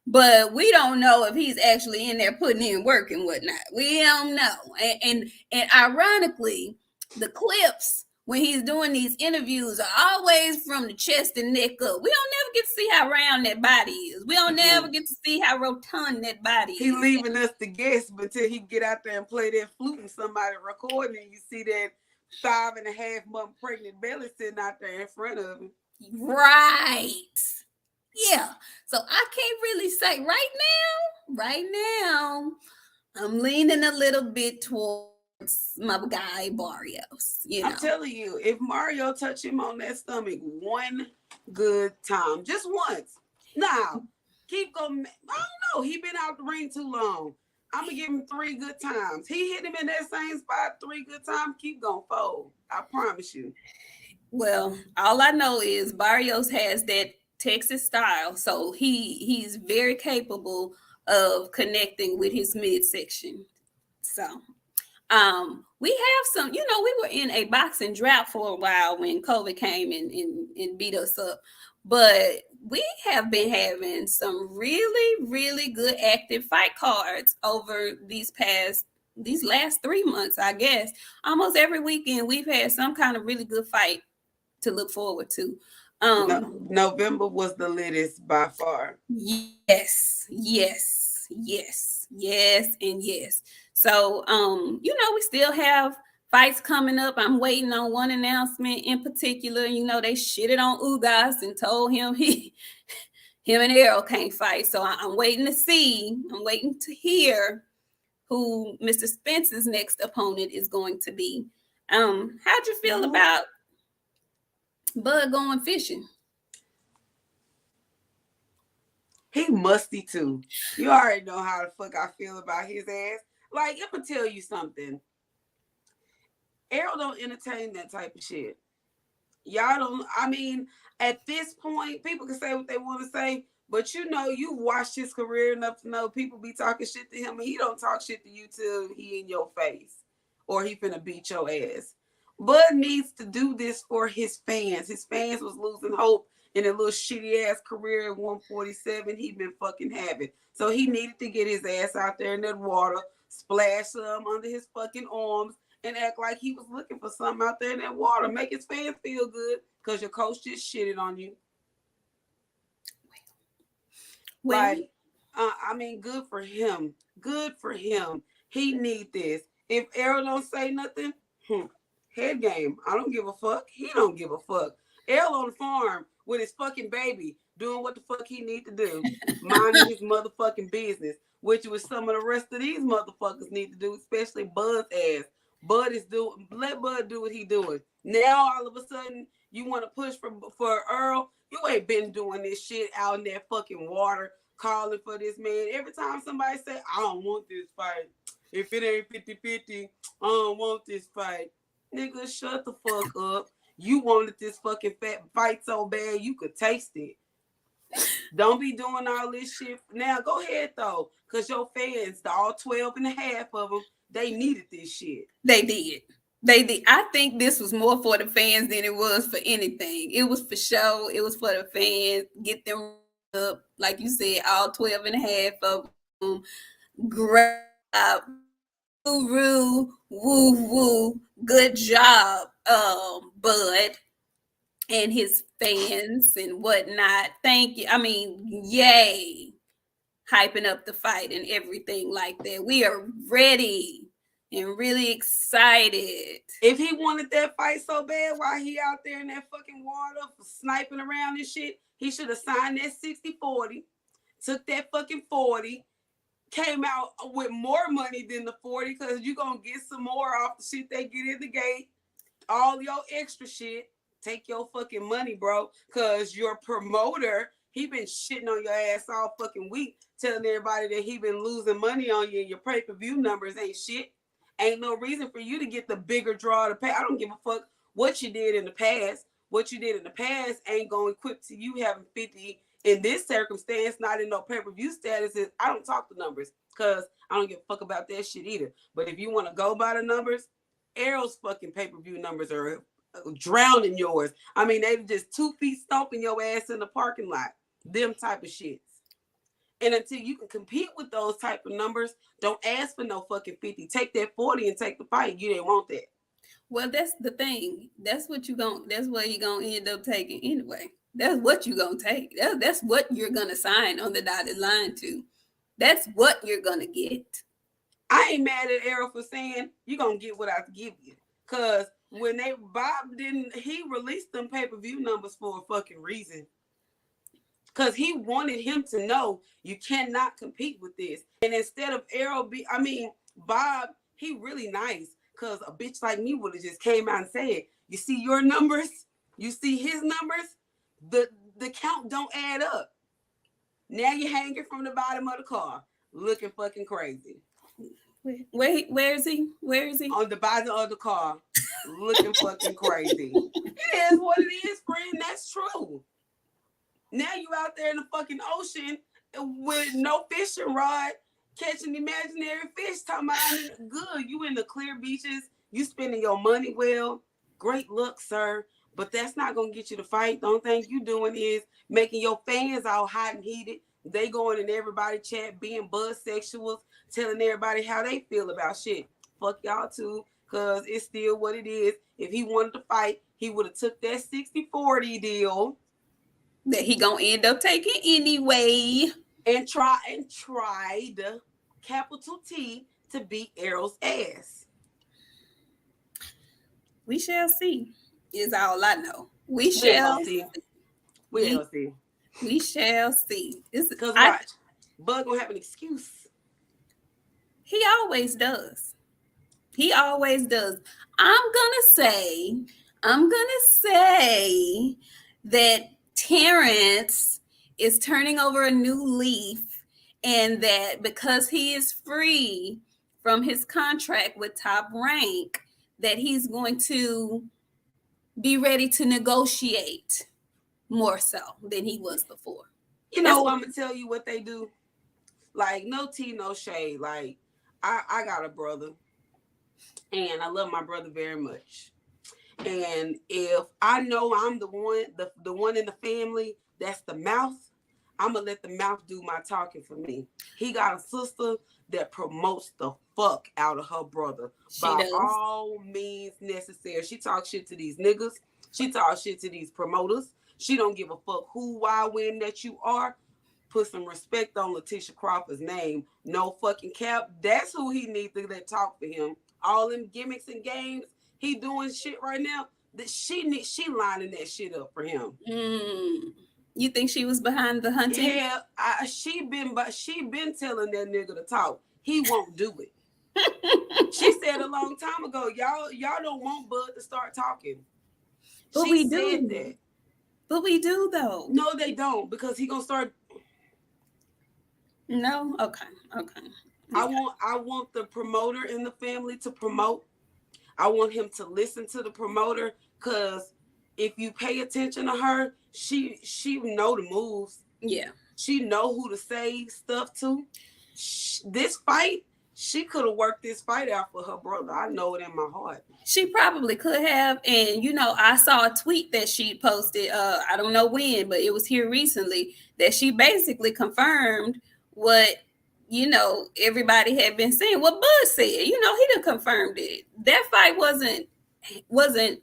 But we don't know if he's actually in there putting in work and whatnot. We don't know. And ironically, the clips when he's doing these interviews are always from the chest and neck up. We don't never get to see how round that body is. We don't never get to see how rotund that body is. He's leaving us to guess until he get out there and play that flute and somebody recording and you see that 5.5-month pregnant belly sitting out there in front of him. Right. Yeah. So I can't really say right now, I'm leaning a little bit towards my guy Barrios. I'm telling you, if Mario touch him on that stomach one good time, just once. Now, keep going. I don't know. He been out the ring too long. I'm gonna give him 3 good times. He hit him in that same spot 3 good times. Keep gonna fold. I promise you. Well, all I know is Barrios has that Texas style, so he's very capable of connecting with his midsection. So we have some, we were in a boxing drought for a while when COVID came and beat us up, but we have been having some really, really good active fight cards over these last 3 months, I guess. Almost every weekend we've had some kind of really good fight to look forward to. November was the latest by far. Yes. So, we still have fights coming up. I'm waiting on one announcement in particular. They shitted on Ugas and told him him and Errol can't fight. So I'm waiting to see. I'm waiting to hear who Mr. Spence's next opponent is going to be. How'd you feel about Bud going fishing? He musty too. You already know how the fuck I feel about his ass. Like, I'm gonna tell you something. Errol don't entertain that type of shit. Y'all don't. I mean, at this point, people can say what they want to say, but you watched his career enough to know people be talking shit to him, and he don't talk shit to you till he in your face or he finna beat your ass. Bud needs to do this for his fans. His fans was losing hope in a little shitty ass career at 147 he been fucking having. So he needed to get his ass out there in that water, splash some under his fucking arms, and act like he was looking for something out there in that water. Make his fans feel good because your coach just shitted on you. Good for him. Good for him. He need this. If Errol don't say nothing, head game. I don't give a fuck. He don't give a fuck. Errol on the farm with his fucking baby doing what the fuck he need to do, minding his motherfucking business, which was some of the rest of these motherfuckers need to do, especially Bud's ass. Let Bud do what he doing. Now all of a sudden you want to push for Earl. You ain't been doing this shit out in that fucking water calling for this man. Every time somebody say, I don't want this fight. If it ain't 50-50, I don't want this fight. Nigga, shut the fuck up. You wanted this fucking fat fight so bad you could taste it. Don't be doing all this shit. Now go ahead though, because your fans, all 12.5 of them, they needed this shit. They did. I think this was more for the fans than it was for anything. It was for show. It was for the fans. Get them up. Like you said, all 12.5 of them. Great. Woo, woo. Good job, Bud and his fans and whatnot. Thank you. I mean, yay. Hyping up the fight and everything like that. We are ready and really excited. If he wanted that fight so bad, while he out there in that fucking water sniping around and shit, he should have signed that 60-40, took that fucking 40, came out with more money than the 40, because you gonna get some more off the shit they get in the gate. All your extra shit, take your fucking money, bro, because your promoter, he been shitting on your ass all fucking week, telling everybody that he been losing money on you and your pay-per-view numbers ain't shit. Ain't no reason for you to get the bigger draw to pay. I don't give a fuck what you did in the past. What you did in the past ain't going to equip to you having 50 in this circumstance, not in no pay-per-view status. I don't talk the numbers because I don't give a fuck about that shit either. But if you want to go by the numbers, Errol's fucking pay-per-view numbers are drowning yours. I mean, they just 2 feet stomping your ass in the parking lot. Them type of shits. And until you can compete with those type of numbers, don't ask for no fucking 50. Take that 40 and take the fight. You didn't want that. Well, that's the thing. That's what you're going to end up taking anyway. That's what you're going to take. That's what you're going to sign on the dotted line to. That's what you're going to get. I ain't mad at Errol for saying you're going to get what I give you. Because when he released them pay-per-view numbers for a fucking reason. Because he wanted him to know you cannot compete with this. And instead of Bob, he really nice. Because a bitch like me would have just came out and said, you see your numbers? You see his numbers? The count don't add up. Now you're hanging from the bottom of the car, looking fucking crazy. Where is he? Where is he? On the bottom of the car, looking fucking crazy. It is what it is, friend. That's true. Now you out there in the fucking ocean with no fishing rod, catching imaginary fish, talking about good. You in the clear beaches, you spending your money well. Great luck, sir. But that's not going to get you to fight. The only thing you doing is making your fans all hot and heated. They going in everybody chat, being buzzsexuals, telling everybody how they feel about shit. Fuck y'all too, because it's still what it is. If he wanted to fight, he would have took that 60-40 deal. That he gonna end up taking anyway. And tried, capital T, to beat Errol's ass. We shall see, is all I know. We shall see. We shall see. We shall see. Because watch, Bud gonna have an excuse. He always does. He always does. I'm gonna say that Terrence is turning over a new leaf, and that because he is free from his contract with Top Rank, that he's going to be ready to negotiate more so than he was before. You know, I'm gonna tell you what they do. Like, no tea, no shade. Like, I got a brother, and I love my brother very much. And if I know I'm the one in the family that's the mouth, I'm gonna let the mouth do my talking for me. He got a sister that promotes the fuck out of her brother by all means necessary. She talks shit to these niggas. She talks shit to these promoters. She don't give a fuck who, why, when that you are. Put some respect on Letitia Crawford's name. No fucking cap. That's who he needs to let talk for him. All them gimmicks and games he doing shit right now. That she lining that shit up for him. You think she was behind the hunting? Yeah, she been telling that nigga to talk. He won't do it. She said a long time ago, y'all don't want Bud to start talking. But she we said do. That. But we do though. No, they don't, because he gonna start. No, okay. I want the promoter in the family to promote. I want him to listen to the promoter, because if you pay attention to her, she know the moves. Yeah. She know who to say stuff to. This fight, she could have worked this fight out for her brother. I know it in my heart. She probably could have. And, I saw a tweet that she posted, I don't know when, but it was here recently, that she basically confirmed what, everybody had been saying, what Bud said. He done confirmed it. That fight wasn't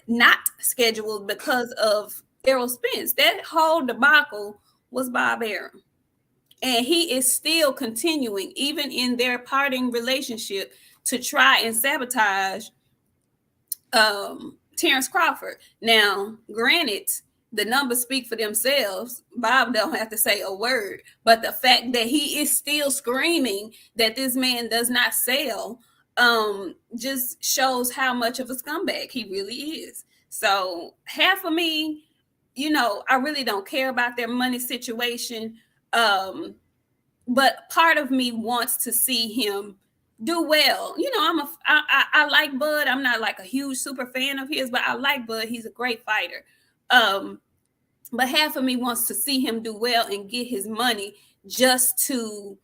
not scheduled because of Errol Spence. That whole debacle was Bob Arum. And he is still continuing, even in their parting relationship, to try and sabotage Terrence Crawford. Now, granted, the numbers speak for themselves. Bob don't have to say a word, but the fact that he is still screaming that this man does not sell just shows how much of a scumbag he really is. So half of me, I really don't care about their money situation. But part of me wants to see him do well. I like Bud. I'm not like a huge super fan of his, but I like Bud. He's a great fighter. But half of me wants to see him do well and get his money just to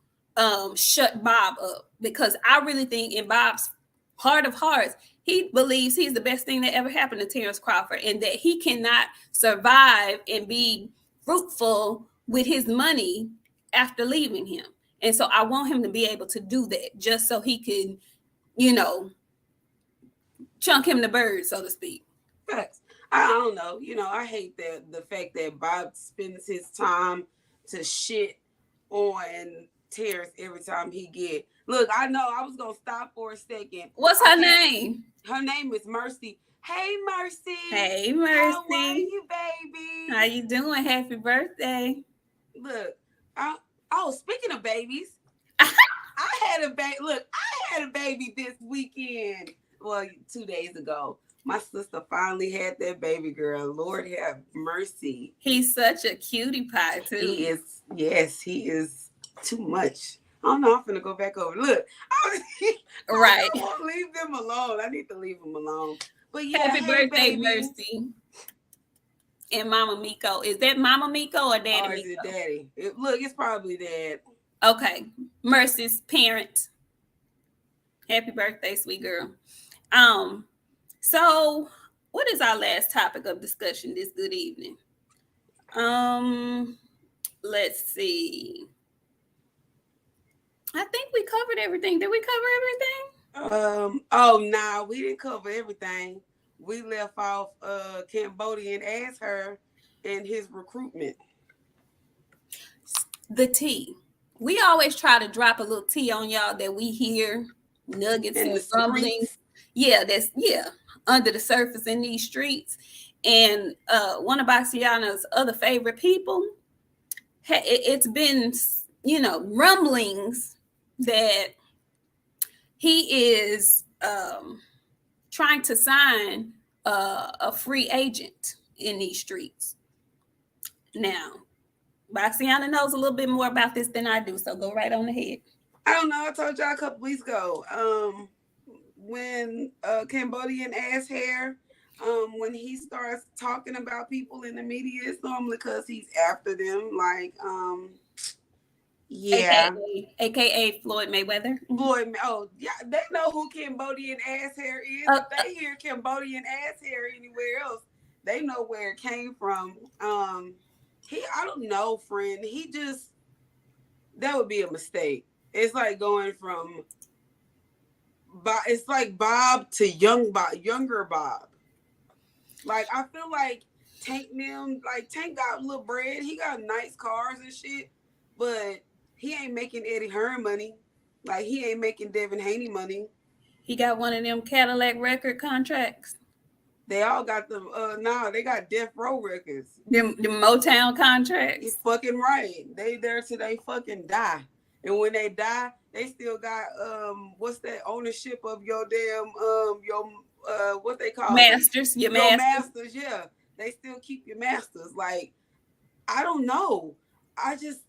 shut Bob up, because I really think in Bob's heart of hearts, he believes he's the best thing that ever happened to Terrence Crawford, and that he cannot survive and be fruitful with his money after leaving him. And so I want him to be able to do that just so he can, chunk him the bird, so to speak. Facts. I don't know. I hate the fact that Bob spends his time to shit on Terrence every time he get. Look, I know I was gonna stop for a second. What's her name? Her name is Mercy. Hey, Mercy. Hey, Mercy. How are you, baby? How you doing? Happy birthday. Look, speaking of babies, I had a baby. Look, I had a baby this weekend. Well, 2 days ago. My sister finally had that baby girl. Lord have mercy. He's such a cutie pie, too. He is. Yes, he is too much. I don't know. I'm finna go back over. Look, right. I won't leave them alone. I need to leave them alone. But yeah, happy birthday, baby. Mercy. And Mama Miko. Is that Mama Miko or Daddy Miko? Or is it Daddy? Look, it's probably Dad. Okay. Mercy's parent. Happy birthday, sweet girl. So what is our last topic of discussion this good evening? Let's see. I think we covered everything. Did we cover everything? Nah, we didn't cover everything. We left off Cambodian ass hair and his recruitment. The tea. We always try to drop a little tea on y'all that we hear nuggets and rumblings. Yeah, under the surface in these streets. And one of BOXIANA's other favorite people, it's been, rumblings that he is trying to sign a free agent in these streets. Now, BOXIANA knows a little bit more about this than I do, so go right on ahead. I don't know. I told y'all a couple weeks ago, when Cambodian ass hair, when he starts talking about people in the media, it's normally because he's after them. Like, yeah. AKA Floyd Mayweather. Yeah, they know who Cambodian ass hair is. If they hear Cambodian ass hair anywhere else, they know where it came from. I don't know, friend. That would be a mistake. It's like going from it's like Bob to younger Bob. Like, I feel like Tank got a little bread. He got nice cars and shit, but he ain't making Eddie Hearn money. Like, he ain't making Devin Haney money. He got one of them Cadillac record contracts. They all got them. They got Death Row records. Them Motown contracts. You're fucking right. They there till they fucking die. And when they die, they still got what's that ownership of your damn what they call masters, your masters, yeah. They still keep your masters. Like, I don't know. I just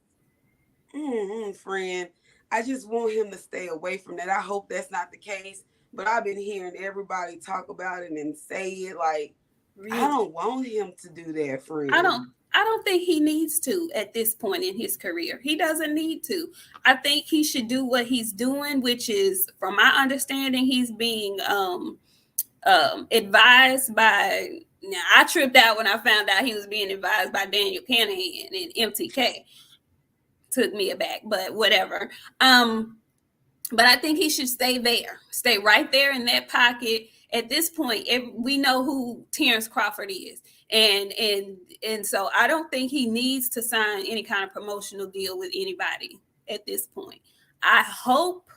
friend, I just want him to stay away from that. I hope that's not the case. But I've been hearing everybody talk about it and say it. Like, really? I don't want him to do that, friend. I don't think he needs to at this point in his career. He doesn't need to. I think he should do what he's doing, which is, from my understanding, he's being advised by. Now, I tripped out when I found out he was being advised by Daniel Canahan and MTK. Took me aback, but whatever. But I think he should stay right there in that pocket At this point, we know who Terrence Crawford is. And so I don't think he needs to sign any kind of promotional deal with anybody at this point. I hope,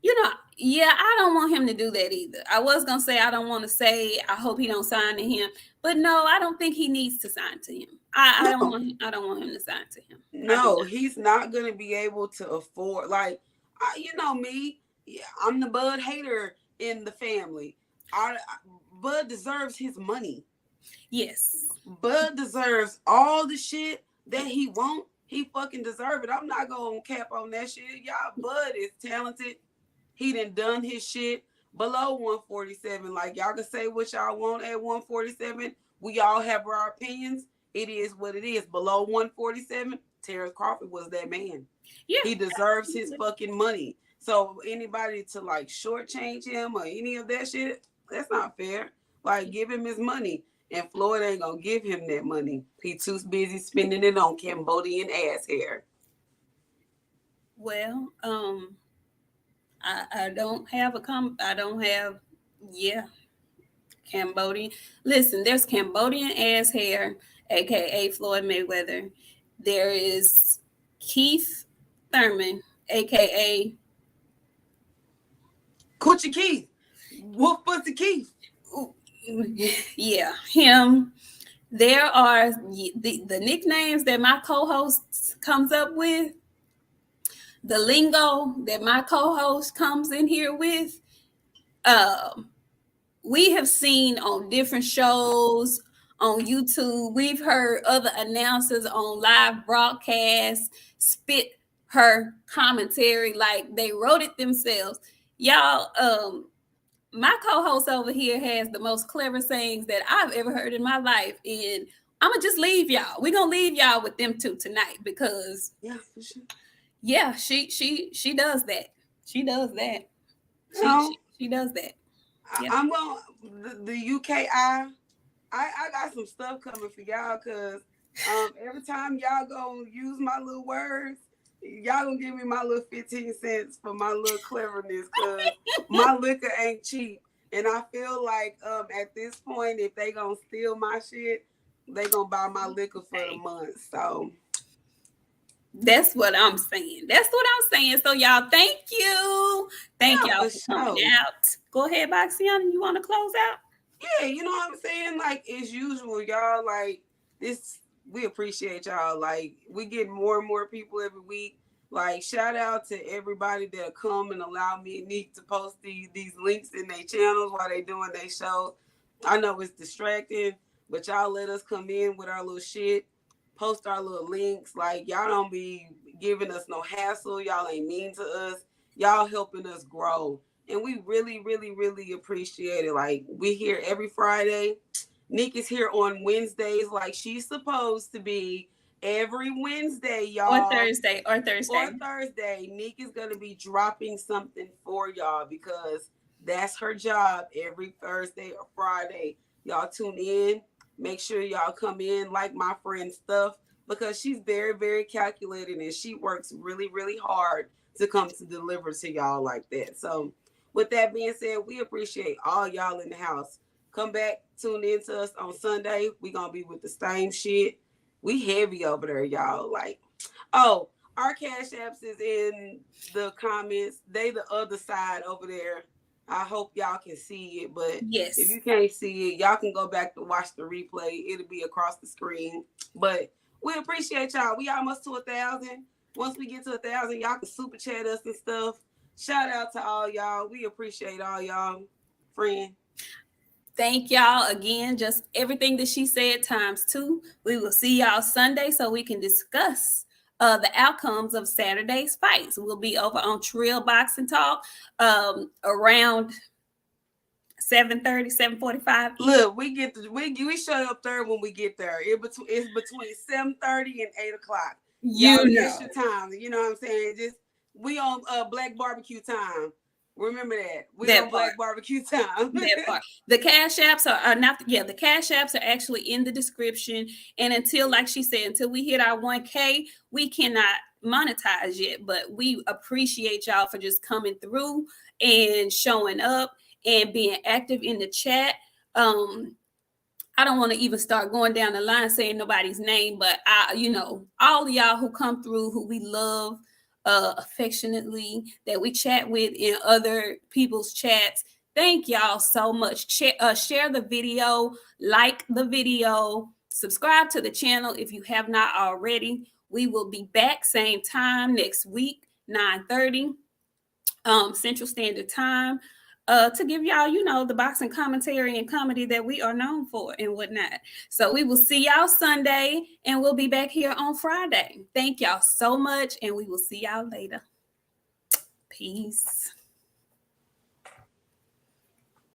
I don't want him to do that either. I was gonna say I don't want to say I hope he don't sign to him, but no, I don't think he needs to sign to him. I don't want him to sign to him. No, he's not gonna be able to afford. Like, you know me, I'm the Bud hater in the family. Bud deserves his money. Yes, Bud deserves all the shit that he won't. He fucking deserve it. I'm not gonna cap on that shit. Y'all, Bud is talented. He done his shit below 147. Like, y'all can say what y'all want at 147. We all have our opinions. It is what it is. Below 147, Terrence Crawford was that man. Yeah, he deserves his fucking money. So anybody to like shortchange him or any of that shit, that's not fair. Like, give him his money. And Floyd ain't gonna give him that money. He too busy spending it on Cambodian ass hair. Well, I don't have Cambodian. Listen, there's Cambodian ass hair, aka Floyd Mayweather. There is Keith Thurman, aka Coochie Keith. Wolf Pussy Keith. Yeah, him. There are the nicknames that my co-host comes up with, the lingo that my co-host comes in here with. We have seen on different shows on YouTube. We've heard other announcers on live broadcasts spit her commentary like they wrote it themselves. Y'all, my co-host over here has the most clever sayings that I've ever heard in my life, and I'm gonna just leave y'all. We're gonna leave y'all with them two tonight because she does that. She does that. She does that. Yeah. I'm gonna the UKI. I got some stuff coming for y'all because every time y'all gonna use my little words, y'all gonna give me my little 15 cents for my little cleverness because my liquor ain't cheap. And I feel like at this point, if they gonna steal my shit, they gonna buy my liquor for the month. So that's what I'm saying. So y'all, thank you. Thank y'all for coming out. Go ahead, BOXIANA. You want to close out? Yeah, you know what I'm saying? Like, as usual, y'all, like, this, we appreciate y'all. Like, we get more and more people every week. Like, shout out to everybody that come and allow me and Nik to post these links in their channels while they doing their shows. I know it's distracting, but y'all let us come in with our little shit, post our little links. Like, y'all don't be giving us no hassle. Y'all ain't mean to us. Y'all helping us grow. And we really, really, really appreciate it. Like, we here every Friday. Nik is here on Wednesdays like she's supposed to be. Every Wednesday, y'all. Or Thursday. Nik is going to be dropping something for y'all because that's her job every Thursday or Friday. Y'all tune in. Make sure y'all come in like my friend Stuff because she's very, very calculated and she works really, really hard to come to deliver to y'all like that. So with that being said, we appreciate all y'all in the house. Come back, tune in to us on Sunday. We're going to be with the same shit. We heavy over there, y'all. Like, oh, our Cash Apps is in the comments. They the other side over there. I hope y'all can see it, but yes, if you can't see it, y'all can go back to watch the replay. It'll be across the screen. But we appreciate y'all. We almost to 1,000. Once we get to 1,000, y'all can super chat us and stuff. Shout out to all y'all. We appreciate all y'all, friend. Thank y'all again. Just everything that she said times 2. We will see y'all Sunday so we can discuss the outcomes of Saturday's fights. We'll be over on Trill Boxing Talk around 7:30, 7:45. Look, we show up third when we get there. It's between 7:30 and 8 o'clock. You know, extra time. You know what I'm saying? Just we on Black Barbecue time. Remember that. We're on Black Barbecue time. That part. The Cash Apps are not. Yeah, the Cash Apps are actually in the description. And until, like she said, until we hit our 1K, we cannot monetize yet. But we appreciate y'all for just coming through and showing up. and being active in the chat. I don't want to even start going down the line saying nobody's name, but all of y'all who come through, who we love affectionately, that we chat with in other people's chats. Thank y'all so much. Share the video, like the video, subscribe to the channel if you have not already. We will be back same time next week, 9:30 Central Standard Time. To give y'all, the boxing commentary and comedy that we are known for and whatnot. So we will see y'all Sunday, and we'll be back here on Friday. Thank y'all so much, and we will see y'all later. Peace.